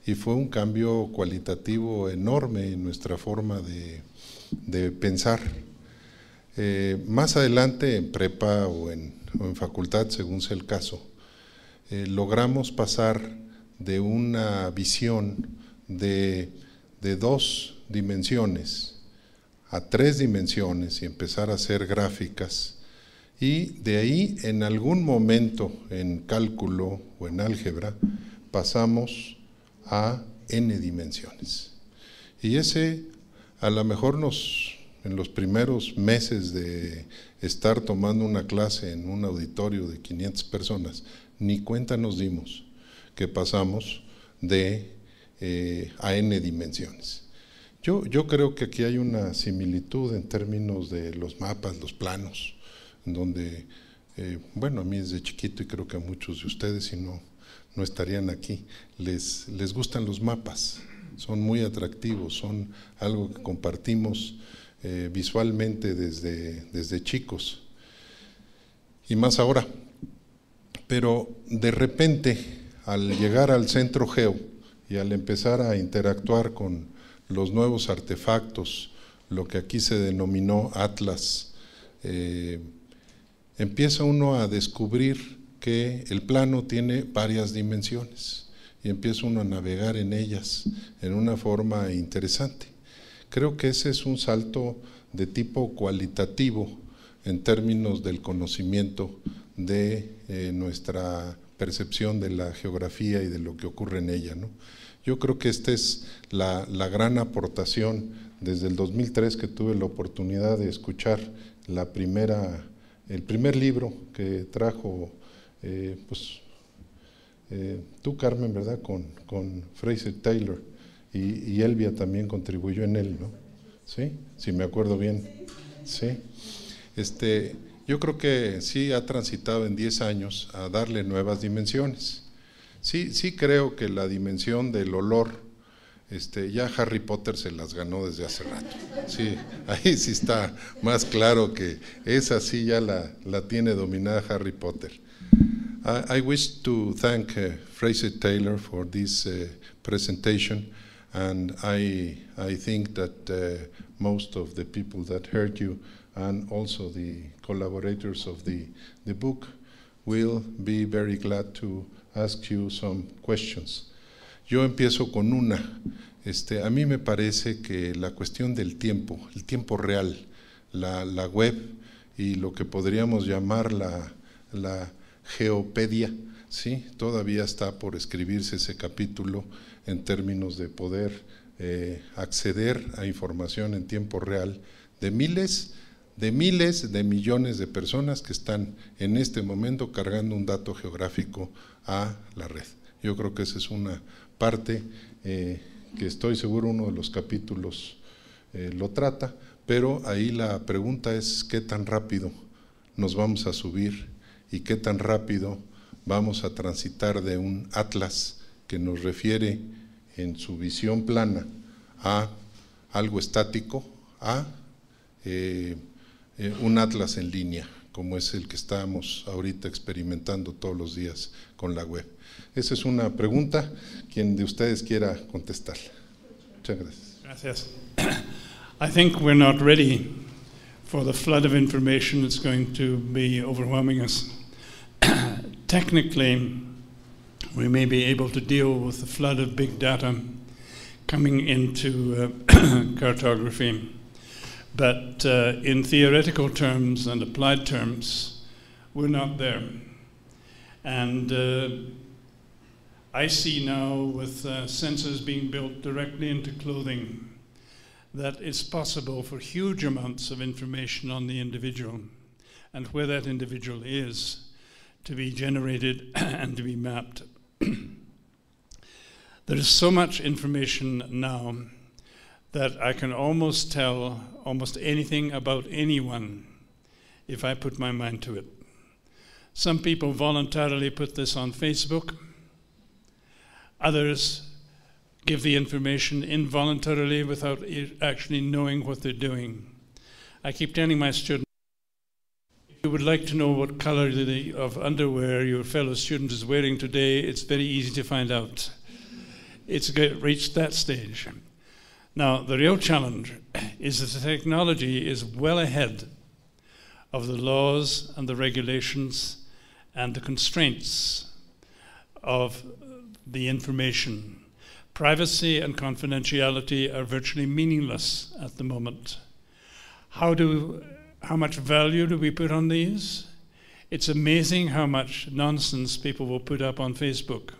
y fue un cambio cualitativo enorme en nuestra forma de pensar. Más adelante en prepa o en facultad, según sea el caso, logramos pasar de una visión de 2 dimensiones a 3 dimensiones y empezar a hacer gráficas, y de ahí en algún momento en cálculo o en álgebra pasamos a n dimensiones. Y ese a lo mejor en los primeros meses de estar tomando una clase en un auditorio de 500 personas, ni cuenta nos dimos que pasamos a n dimensiones. Yo creo que aquí hay una similitud en términos de los mapas, los planos, en donde, bueno, a mí desde chiquito, y creo que a muchos de ustedes, si no estarían aquí, les gustan los mapas, son muy atractivos, son algo que compartimos visualmente desde chicos, y más ahora. Pero de repente, al llegar al CentroGeo y al empezar a interactuar con los nuevos artefactos, lo que aquí se denominó Atlas, empieza uno a descubrir que el plano tiene varias dimensiones y empieza uno a navegar en ellas en una forma interesante. Creo que ese es un salto de tipo cualitativo en términos del conocimiento de nuestra percepción de la geografía y de lo que ocurre en ella, ¿no? Yo creo que esta es la gran aportación desde el 2003, que tuve la oportunidad de escuchar el primer libro que trajo tú, Carmen, ¿verdad? Con Fraser Taylor, y Elvia también contribuyó en él, ¿no? ¿Sí? Si me acuerdo bien. Sí. Yo creo que sí ha transitado en 10 años a darle nuevas dimensiones. Sí creo que la dimensión del olor, ya Harry Potter se las ganó desde hace rato. Sí, ahí sí está más claro que esa sí ya la tiene dominada Harry Potter. I wish to thank Fraser Taylor for this presentation, and I think that most of the people that heard you and also the collaborators of the book will be very glad to ask you some questions. Yo empiezo con una. A mí me parece que la cuestión del tiempo, el tiempo real, la web y lo que podríamos llamar la geopedia, ¿sí? Todavía está por escribirse ese capítulo en términos de poder acceder a información en tiempo real de miles de millones de personas que están en este momento cargando un dato geográfico a la red. Yo creo que esa es una parte que estoy seguro uno de los capítulos lo trata, pero ahí la pregunta es qué tan rápido nos vamos a subir y qué tan rápido vamos a transitar de un atlas que nos refiere en su visión plana a algo estático a un atlas en línea, como es el que estamos ahorita experimentando todos los días con la web. Esa es una pregunta, quien de ustedes quiera contestarla. Muchas gracias. Gracias. I think we're not ready for the flood of information that's going to be overwhelming us. Technically, we may be able to deal with the flood of big data coming into cartography, But in theoretical terms and applied terms, we're not there. And I see now with sensors being built directly into clothing that it's possible for huge amounts of information on the individual and where that individual is to be generated and to be mapped. There is so much information now that I can almost tell almost anything about anyone if I put my mind to it. Some people voluntarily put this on Facebook. Others give the information involuntarily without actually knowing what they're doing. I keep telling my students, if you would like to know what color of underwear your fellow student is wearing today, it's very easy to find out. It's reached that stage. Now, the real challenge is that the technology is well ahead of the laws and the regulations and the constraints of the information. Privacy and confidentiality are virtually meaningless at the moment. How much value do we put on these? It's amazing how much nonsense people will put up on Facebook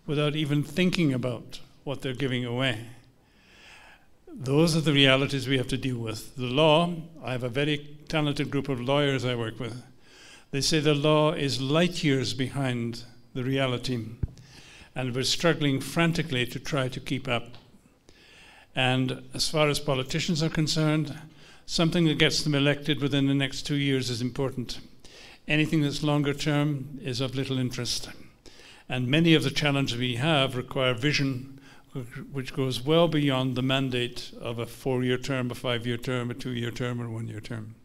without even thinking about what they're giving away. Those are the realities we have to deal with. The law, I have a very talented group of lawyers I work with. They say the law is light years behind the reality, and we're struggling frantically to try to keep up. And as far as politicians are concerned, something that gets them elected within the next 2 years is important. Anything that's longer term is of little interest. And many of the challenges we have require vision which goes well beyond the mandate of a 4-year term, a 5-year term, a 2-year term, or a 1-year term.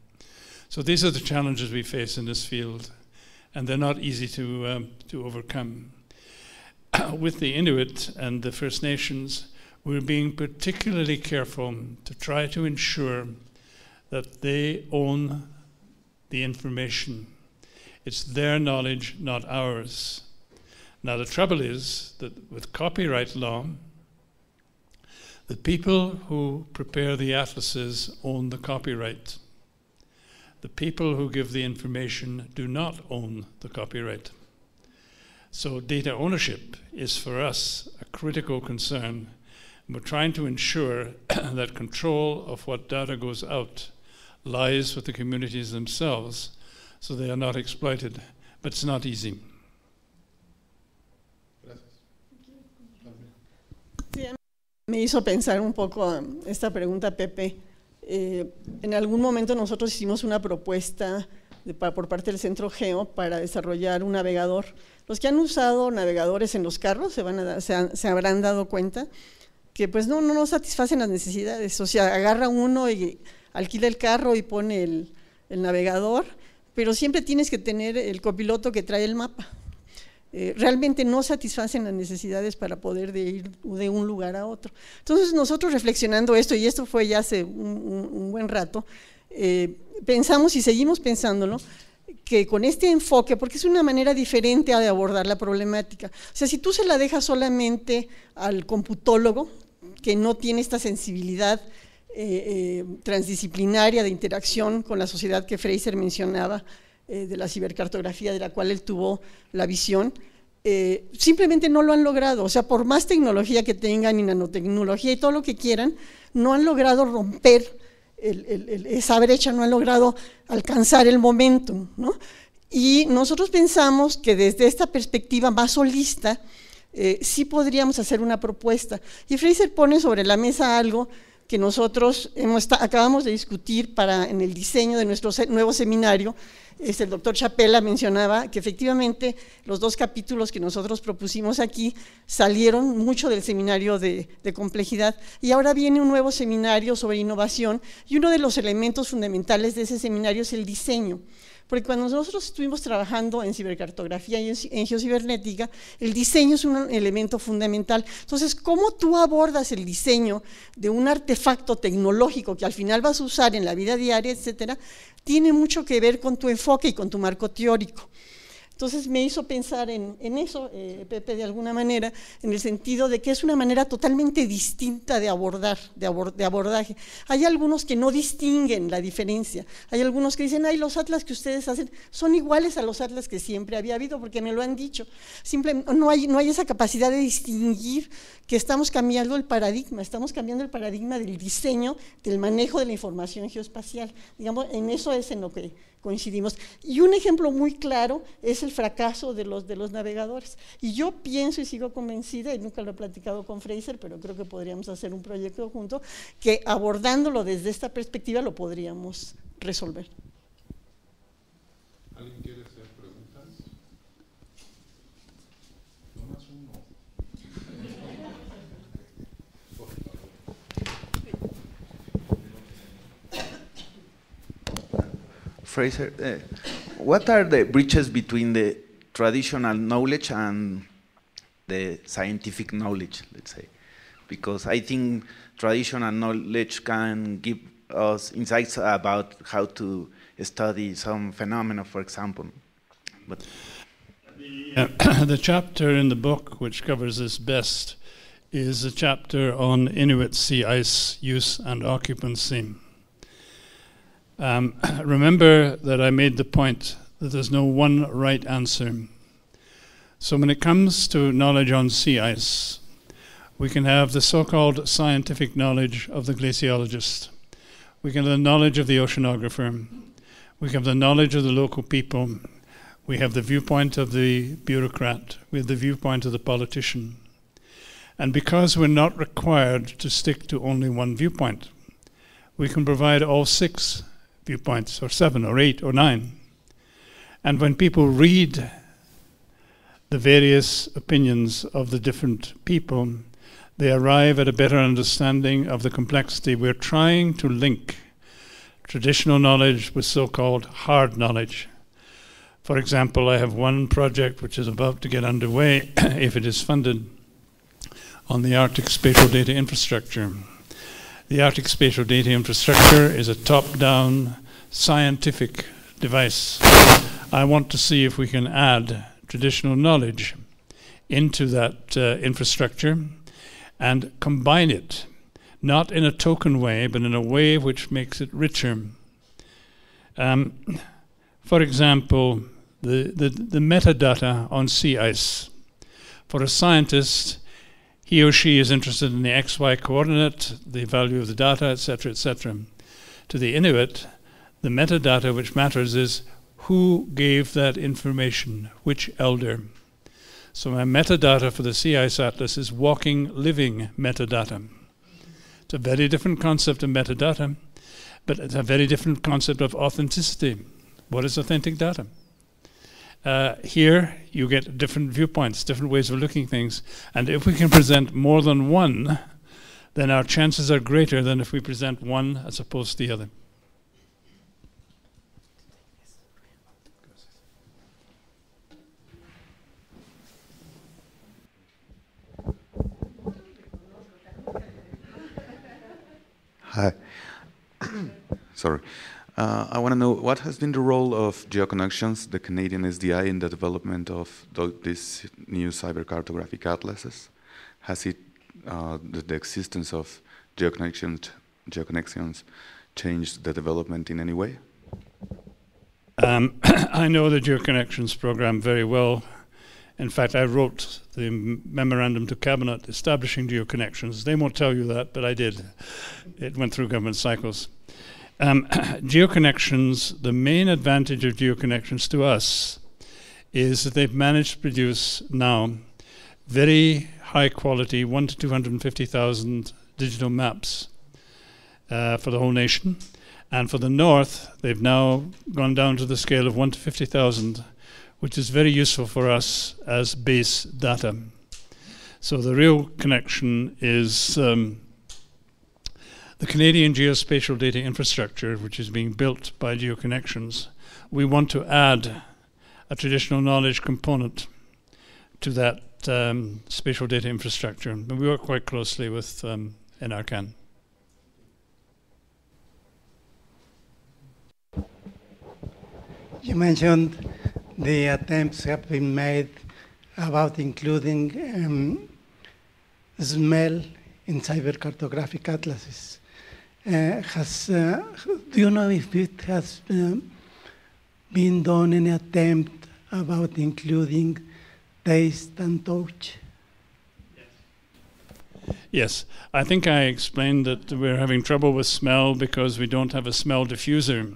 So these are the challenges we face in this field, and they're not easy to overcome. With the Inuit and the First Nations, we're being particularly careful to try to ensure that they own the information. It's their knowledge, not ours. Now the trouble is that with copyright law, the people who prepare the atlases own the copyright. The people who give the information do not own the copyright. So data ownership is for us a critical concern. And we're trying to ensure that control of what data goes out lies with the communities themselves so they are not exploited. But it's not easy. Me hizo pensar un poco esta pregunta, Pepe. En algún momento nosotros hicimos una propuesta por parte del CentroGeo para desarrollar un navegador. Los que han usado navegadores en los carros se habrán dado cuenta que pues no satisfacen las necesidades. O sea, agarra uno y alquila el carro y pone el navegador, pero siempre tienes que tener el copiloto que trae el mapa. Realmente no satisfacen las necesidades para poder ir de un lugar a otro. Entonces nosotros reflexionando esto, y esto fue ya hace un buen rato, pensamos y seguimos pensándolo, que con este enfoque, porque es una manera diferente de abordar la problemática. O sea, si tú se la dejas solamente al computólogo, que no tiene esta sensibilidad transdisciplinaria de interacción con la sociedad que Fraser mencionaba, de la cibercartografía, de la cual él tuvo la visión, simplemente no lo han logrado. O sea, por más tecnología que tengan y nanotecnología y todo lo que quieran, no han logrado romper esa brecha, no han logrado alcanzar el momentum, ¿no? Y nosotros pensamos que desde esta perspectiva más holista, sí podríamos hacer una propuesta. Y Fraser pone sobre la mesa algo que nosotros acabamos de discutir en el diseño de nuestro nuevo seminario. El doctor Chapela mencionaba que efectivamente los 2 capítulos que nosotros propusimos aquí salieron mucho del seminario de complejidad, y ahora viene un nuevo seminario sobre innovación, y uno de los elementos fundamentales de ese seminario es el diseño. Porque cuando nosotros estuvimos trabajando en cibercartografía y en geocibernética, el diseño es un elemento fundamental. Entonces, ¿cómo tú abordas el diseño de un artefacto tecnológico que al final vas a usar en la vida diaria, etcétera? Tiene mucho que ver con tu enfoque y con tu marco teórico. Entonces me hizo pensar en eso, Pepe, de alguna manera, en el sentido de que es una manera totalmente distinta de abordaje. Hay algunos que no distinguen la diferencia, hay algunos que dicen, ay, los atlas que ustedes hacen son iguales a los atlas que siempre había habido, porque me lo han dicho. No hay esa capacidad de distinguir que estamos cambiando el paradigma del diseño, del manejo de la información geoespacial. Digamos, en eso es en lo que coincidimos. Y un ejemplo muy claro es el fracaso de los navegadores. Y yo pienso y sigo convencida, y nunca lo he platicado con Fraser, pero creo que podríamos hacer un proyecto junto, que abordándolo desde esta perspectiva lo podríamos resolver. ¿Alguien quiere hacer preguntas? Nomás uno. Fraser, what are the breaches between the traditional knowledge and the scientific knowledge, let's say? Because I think traditional knowledge can give us insights about how to study some phenomena, for example. But the chapter in the book which covers this best is a chapter on Inuit sea ice use and occupancy. Remember that I made the point that there's no one right answer. So when it comes to knowledge on sea ice, we can have the so-called scientific knowledge of the glaciologist. We can have the knowledge of the oceanographer. We have the knowledge of the local people. We have the viewpoint of the bureaucrat. We have the viewpoint of the politician. And because we're not required to stick to only one viewpoint, we can provide all 6 viewpoints, or 7, or 8, or 9. And when people read the various opinions of the different people, they arrive at a better understanding of the complexity. We're trying to link traditional knowledge with so-called hard knowledge. For example, I have one project which is about to get underway, if it is funded, on the Arctic spatial data infrastructure. The Arctic spatial data infrastructure is a top-down scientific device. I want to see if we can add traditional knowledge into that infrastructure and combine it, not in a token way, but in a way which makes it richer. For example, the metadata on sea ice. For a scientist, he or she is interested in the XY coordinate, the value of the data, etc., etc. To the Inuit, the metadata which matters is who gave that information, which elder. So my metadata for the Sea Ice Atlas is walking, living metadata. It's a very different concept of metadata, but it's a very different concept of authenticity. What is authentic data? Here you get different viewpoints, different ways of looking at things, and if we can present more than one, then our chances are greater than if we present one as opposed to the other. Hi. Sorry. I want to know what has been the role of GeoConnections, the Canadian SDI, in the development of these new cybercartographic atlases? Has it, the existence of GeoConnections changed the development in any way? I know the GeoConnections program very well. In fact, I wrote the memorandum to Cabinet establishing GeoConnections. They won't tell you that, but I did. It went through government cycles. GeoConnections, the main advantage of GeoConnections to us is that they've managed to produce now very high quality 1 to 250,000 digital maps for the whole nation. And for the north, they've now gone down to the scale of 1 to 50,000, which is very useful for us as base data. So the real connection is the Canadian geospatial data infrastructure, which is being built by GeoConnections. We want to add a traditional knowledge component to that spatial data infrastructure. And we work quite closely with NRCan. You mentioned the attempts have been made about including smell in cybercartographic atlases. Do you know if it has been done any attempt about including taste and touch? Yes, I think I explained that we're having trouble with smell because we don't have a smell diffuser.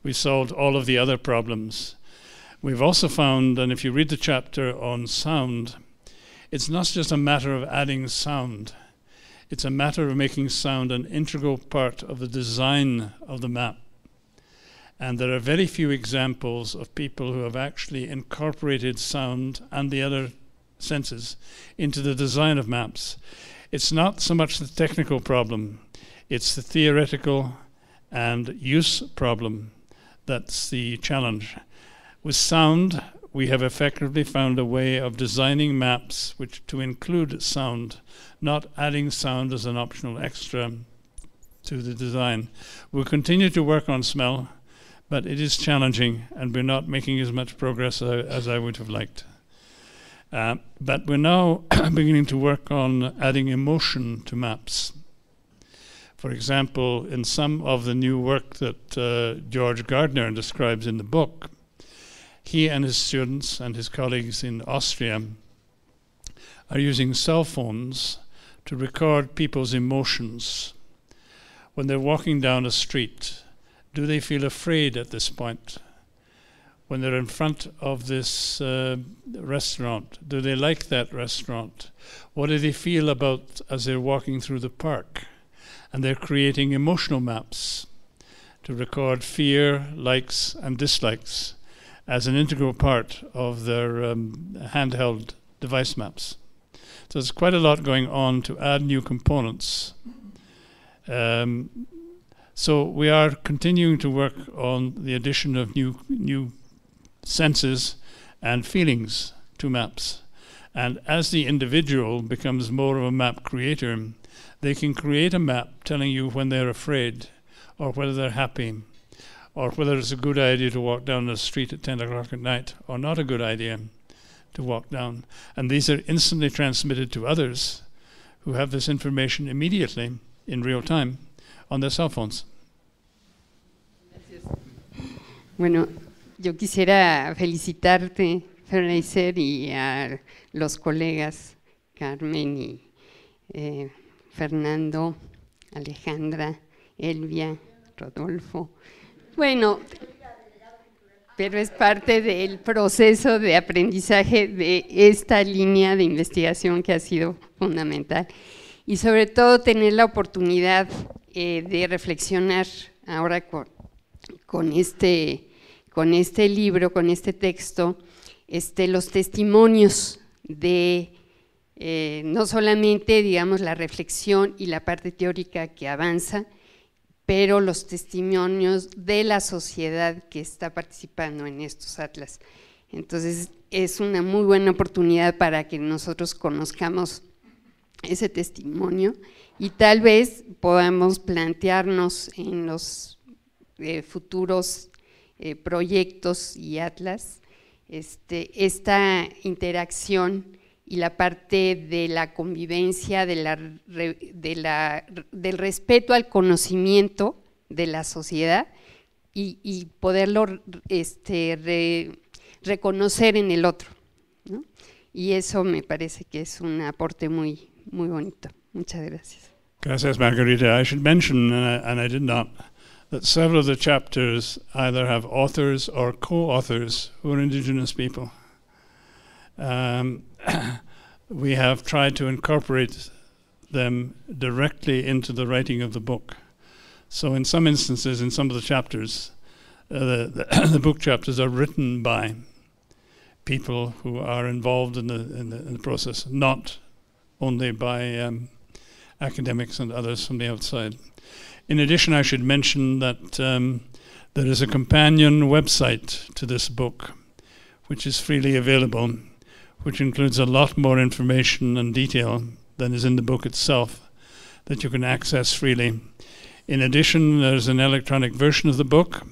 We solved all of the other problems. We've also found, and if you read the chapter on sound, it's not just a matter of adding sound. It's a matter of making sound an integral part of the design of the map. And there are very few examples of people who have actually incorporated sound and the other senses into the design of maps. It's not so much the technical problem, it's the theoretical and use problem that's the challenge. With sound, we have effectively found a way of designing maps which to include sound, not adding sound as an optional extra to the design. We'll continue to work on smell, but it is challenging and we're not making as much progress as I would have liked. But we're now beginning to work on adding emotion to maps. For example, in some of the new work that George Gardner describes in the book, he and his students and his colleagues in Austria are using cell phones to record people's emotions. When they're walking down a street, do they feel afraid at this point? When they're in front of this restaurant, do they like that restaurant? What do they feel about as they're walking through the park? And they're creating emotional maps to record fear, likes, and dislikes as an integral part of their handheld device maps. So there's quite a lot going on to add new components. So we are continuing to work on the addition of new senses and feelings to maps. And as the individual becomes more of a map creator, they can create a map telling you when they're afraid or whether they're happy or whether it's a good idea to walk down the street at 10 o'clock at night or not a good idea to walk down. And these are instantly transmitted to others who have this information immediately in real time on their cell phones. Bueno, yo quisiera felicitarte, Fraser, y a los colegas Carmen y Fernando, Alejandra, Elvia, Rodolfo. Bueno, pero es parte del proceso de aprendizaje de esta línea de investigación que ha sido fundamental. Y sobre todo tener la oportunidad de reflexionar ahora con este libro, con este texto, los testimonios de no solamente, digamos, la reflexión y la parte teórica que avanza, pero los testimonios de la sociedad que está participando en estos atlas. Entonces, es una muy buena oportunidad para que nosotros conozcamos ese testimonio y tal vez podamos plantearnos en los futuros proyectos y atlas esta interacción y la parte de la convivencia, del respeto al conocimiento de la sociedad y poderlo reconocer en el otro, ¿no? Y eso me parece que es un aporte muy, muy bonito. Muchas gracias. Gracias, Margarita. I should mention, and I did not, that several of the chapters either have authors or co-authors who are indigenous people. We have tried to incorporate them directly into the writing of the book. So in some instances, in some of the chapters, the book chapters are written by people who are involved in the process, not only by academics and others from the outside. In addition, I should mention that there is a companion website to this book, which is freely available, which includes a lot more information and detail than is in the book itself, that you can access freely. In addition, there's an electronic version of the book,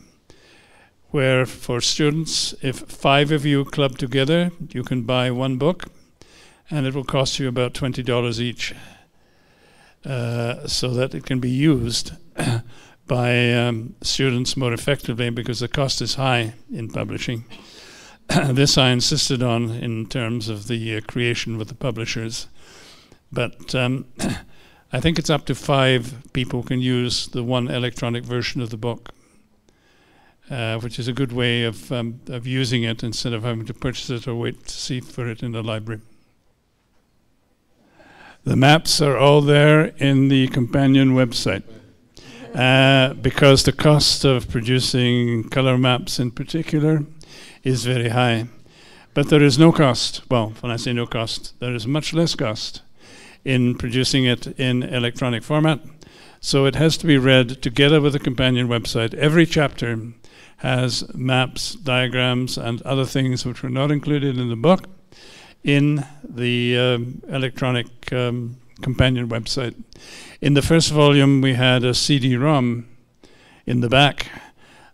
where for students, if 5 of you club together, you can buy 1 book, and it will cost you about $20 each, so that it can be used by students more effectively, because the cost is high in publishing. This I insisted on in terms of the creation with the publishers. But I think it's up to 5 people can use the 1 electronic version of the book, which is a good way of using it instead of having to purchase it or wait to see for it in the library. The maps are all there in the companion website, because the cost of producing color maps in particular is very high. But there is no cost, well, when I say no cost, there is much less cost in producing it in electronic format. So it has to be read together with the companion website. Every chapter has maps, diagrams, and other things which were not included in the book in the electronic companion website. In the first volume, we had a CD-ROM in the back.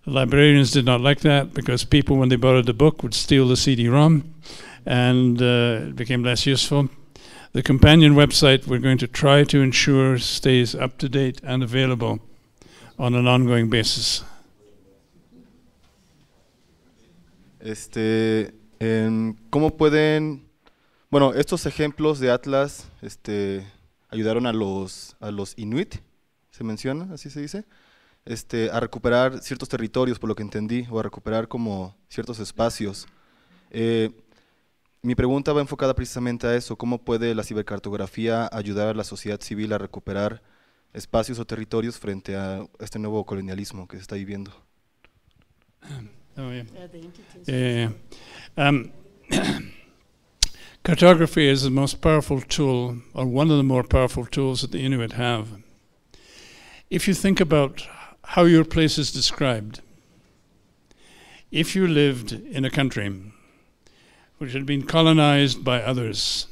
The librarians did not like that because people, when they borrowed the book, would steal the CD-ROM, and it became less useful. The companion website we're going to try to ensure stays up to date and available on an ongoing basis. ¿Cómo pueden, bueno, estos ejemplos de atlas ayudaron a los Inuit, se menciona, así se dice, a recuperar ciertos territorios, por lo que entendí, o a recuperar como ciertos espacios. Mi pregunta va enfocada precisamente a eso: ¿cómo puede la cibercartografía ayudar a la sociedad civil a recuperar espacios o territorios frente a este nuevo colonialismo que se está viviendo? Oh, yeah. Cartography is the most powerful tool, or one of the more powerful tools that the Inuit have. If you think about how your place is described, if you lived in a country which had been colonized by others,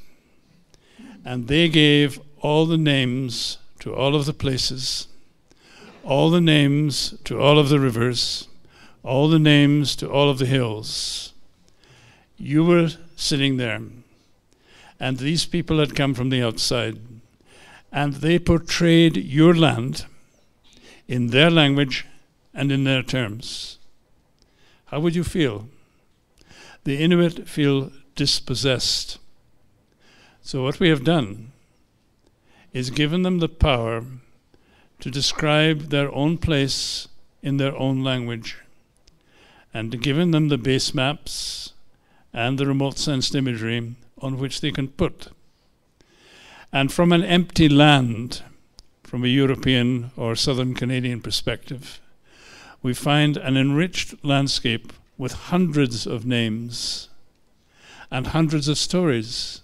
and they gave all the names to all of the places, all the names to all of the rivers, all the names to all of the hills, you were sitting there, and these people had come from the outside, and they portrayed your land in their language and in their terms. How would you feel? The Inuit feel dispossessed. So what we have done is given them the power to describe their own place in their own language, and given them the base maps and the remote sensed imagery on which they can put. And from an empty land, from a European or Southern Canadian perspective, we find an enriched landscape with hundreds of names and hundreds of stories.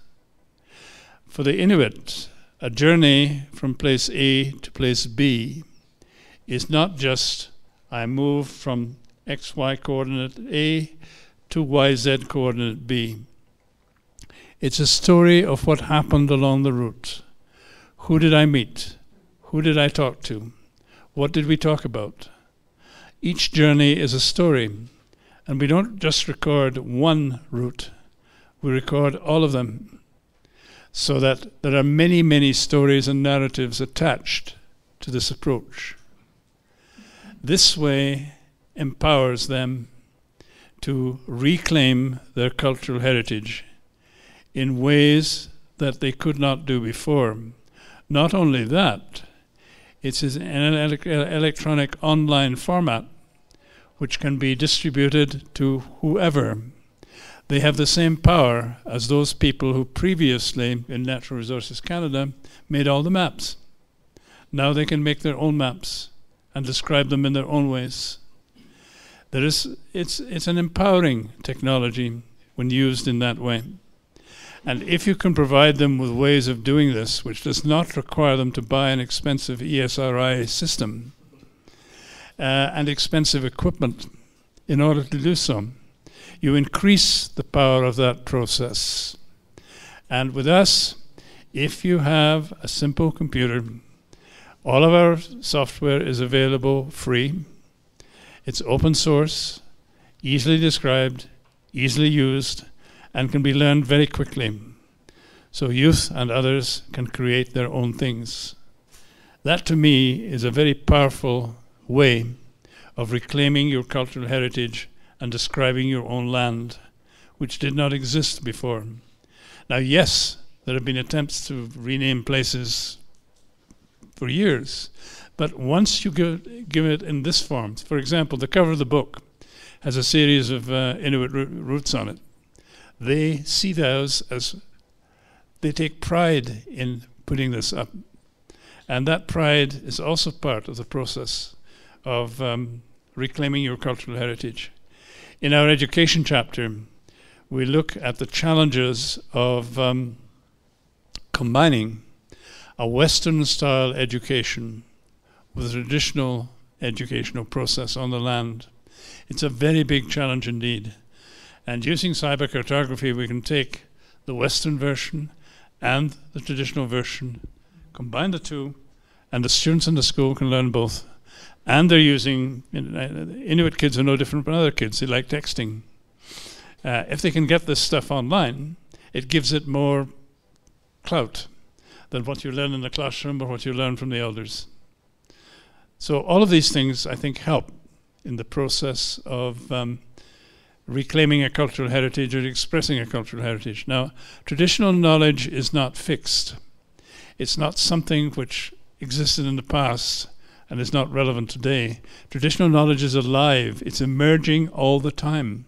For the Inuit, a journey from place A to place B is not just I move from XY coordinate A to YZ coordinate B. It's a story of what happened along the route. Who did I meet? Who did I talk to? What did we talk about? Each journey is a story, and we don't just record one route, we record all of them, so that there are many, many stories and narratives attached to this approach. This way empowers them to reclaim their cultural heritage in ways that they could not do before. Not only that, it's in an electronic online format which can be distributed to whoever. They have the same power as those people who previously, in Natural Resources Canada, made all the maps. Now they can make their own maps and describe them in their own ways. It's an empowering technology when used in that way. And if you can provide them with ways of doing this, which does not require them to buy an expensive ESRI system and expensive equipment in order to do so, you increase the power of that process. And with us, if you have a simple computer, all of our software is available free. It's open source. easily described, easily used, and can be learned very quickly. So youth and others can create their own things. That to me is a very powerful way of reclaiming your cultural heritage and describing your own land, which did not exist before. Now, yes, there have been attempts to rename places for years, but once you give it in this form, for example, the cover of the book has a series of Inuit roots on it. They see those as, they take pride in putting this up. And that pride is also part of the process of reclaiming your cultural heritage. In our education chapter, we look at the challenges of combining a Western-style education with a traditional educational process on the land. It's a very big challenge indeed. And using cybercartography, we can take the Western version and the traditional version, combine the two, and the students in the school can learn both. And they're using, Inuit kids are no different from other kids, they like texting. If they can get this stuff online, it gives it more clout than what you learn in the classroom or what you learn from the elders. So all of these things, I think, help in the process of reclaiming a cultural heritage or expressing a cultural heritage. Now, traditional knowledge is not fixed. It's not something which existed in the past and is not relevant today. Traditional knowledge is alive. It's emerging all the time.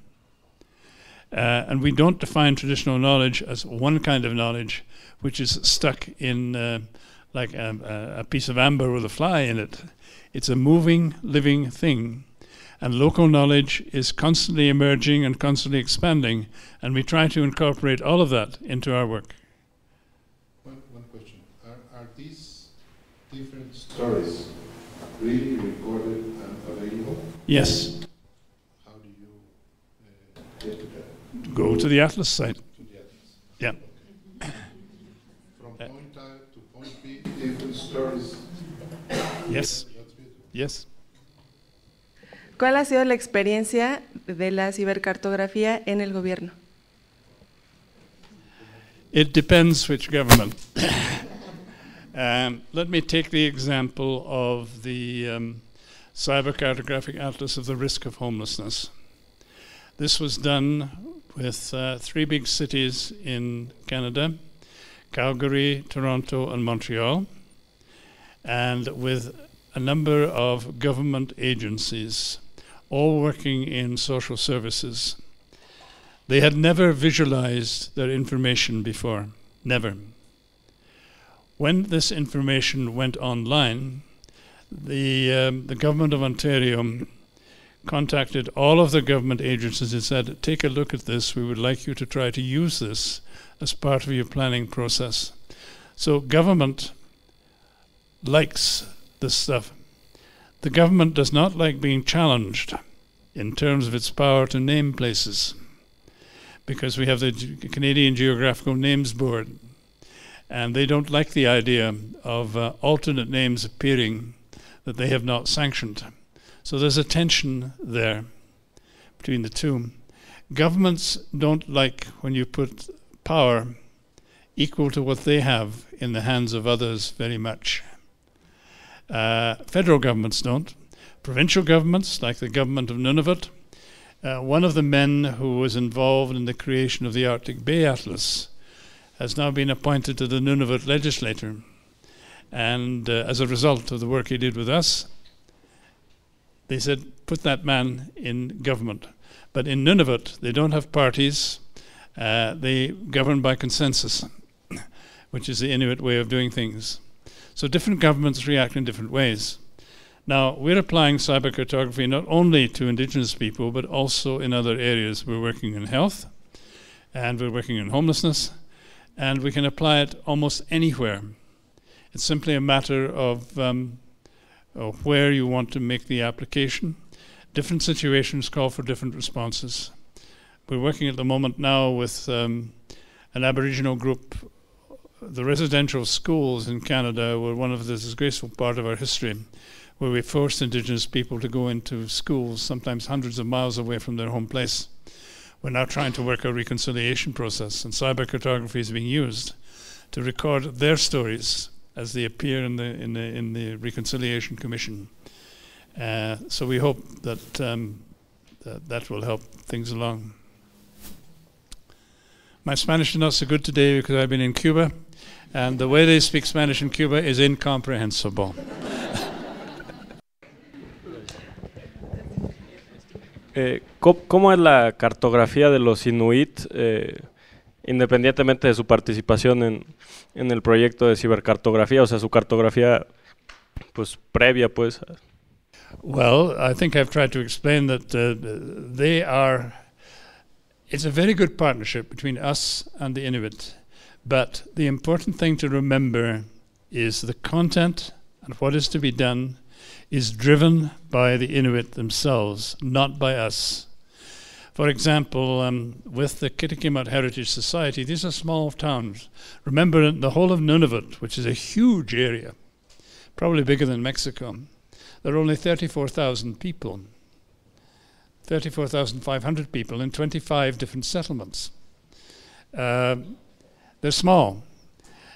And we don't define traditional knowledge as one kind of knowledge which is stuck in like a piece of amber with a fly in it. It's a moving, living thing. And local knowledge is constantly emerging and constantly expanding, and we try to incorporate all of that into our work. One question. Are these different stories really recorded and available? Yes. How do you get to that? Go to the Atlas site. To the Atlas. Yeah. Okay. From point A to point B, different stories. Yes. That's beautiful. Yes. ¿Cuál ha sido la experiencia de la cibercartografía en el gobierno? It depends which government. Let me take the example of the Cybercartographic Atlas of the Risk of Homelessness. This was done with 3 big cities in Canada, Calgary, Toronto, and Montreal, and with a number of government agencies, all working in social services. They had never visualized their information before, never. When this information went online, the government of Ontario contacted all of the government agencies and said, take a look at this, we would like you to try to use this as part of your planning process. So government likes this stuff. The government does not like being challenged in terms of its power to name places, because we have the Canadian Geographical Names Board, and they don't like the idea of alternate names appearing that they have not sanctioned. So there's a tension there between the two. Governments don't like when you put power equal to what they have in the hands of others very much. Federal governments don't. Provincial governments, like the government of Nunavut, one of the men who was involved in the creation of the Arctic Bay Atlas has now been appointed to the Nunavut legislature. And as a result of the work he did with us, they said, put that man in government. But in Nunavut, they don't have parties. They govern by consensus, which is the Inuit way of doing things. So different governments react in different ways. Now, we're applying cybercartography not only to Indigenous people, but also in other areas. We're working in health, and we're working in homelessness, and we can apply it almost anywhere. It's simply a matter of where you want to make the application. Different situations call for different responses. We're working at the moment now with an Aboriginal group. The residential schools in Canada were one of the disgraceful part of our history, where we forced indigenous people to go into schools, sometimes hundreds of miles away from their home place. We're now trying to work a reconciliation process, and cybercartography is being used to record their stories as they appear in the Reconciliation Commission. So we hope that that will help things along. My Spanish is not so good today because I've been in Cuba, and the way they speak Spanish in Cuba is incomprehensible. ¿Cómo es la cartografía de los Inuit, independientemente de su participación en el proyecto de cibercartografía, o sea, su cartografía pues previa, pues? Well, I think I've tried to explain that it's a very good partnership between us and the Inuit, but the important thing to remember is the content and what is to be done is driven by the Inuit themselves, not by us. For example, with the Kitikimat Heritage Society, these are small towns. Remember, the whole of Nunavut, which is a huge area, probably bigger than Mexico, there are only 34,000 people, 34,500 people in 25 different settlements. They're small.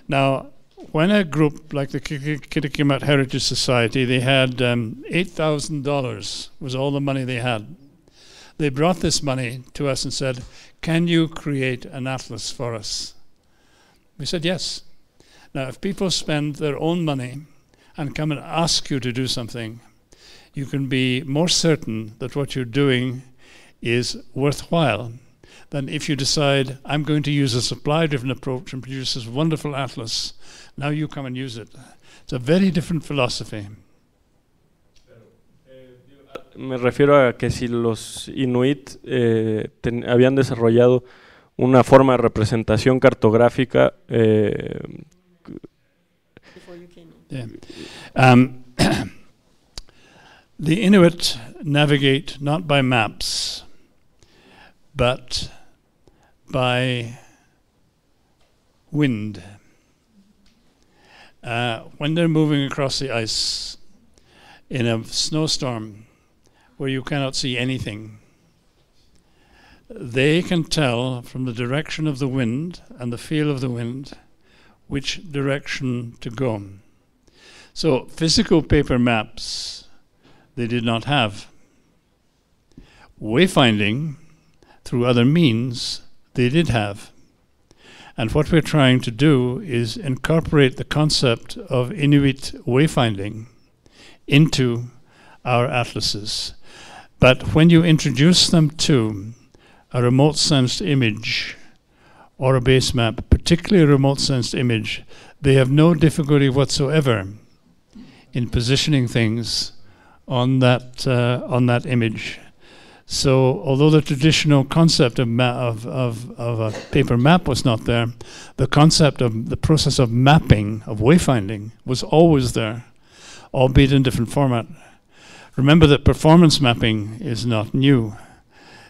Now, when a group like the Kitikimat Heritage Society, they had $8,000 was all the money they had. They brought this money to us and said, can you create an atlas for us? We said yes. Now, if people spend their own money and come and ask you to do something, you can be more certain that what you're doing is worthwhile than if you decide, I'm going to use a supply-driven approach and produce this wonderful atlas. Now you come and use it. It's a very different philosophy. Me refiero a que si los Inuit habían desarrollado una forma de representación cartográfica. Yeah. The Inuit navigate not by maps, but by wind. When they're moving across the ice in a snowstorm where you cannot see anything, they can tell from the direction of the wind and the feel of the wind which direction to go. So physical paper maps they did not have. Wayfinding through other means they did have. And what we're trying to do is incorporate the concept of Inuit wayfinding into our atlases. But when you introduce them to a remote sensed image or a base map, particularly a remote sensed image, they have no difficulty whatsoever in positioning things on that image. So, although the traditional concept of a paper map was not there, the concept of the process of mapping, of wayfinding, was always there, albeit in different format. Remember that performance mapping is not new.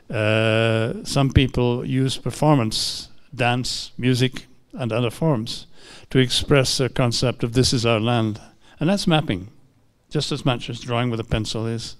Some people use performance, dance, music, and other forms to express their concept of this is our land. And that's mapping, just as much as drawing with a pencil is.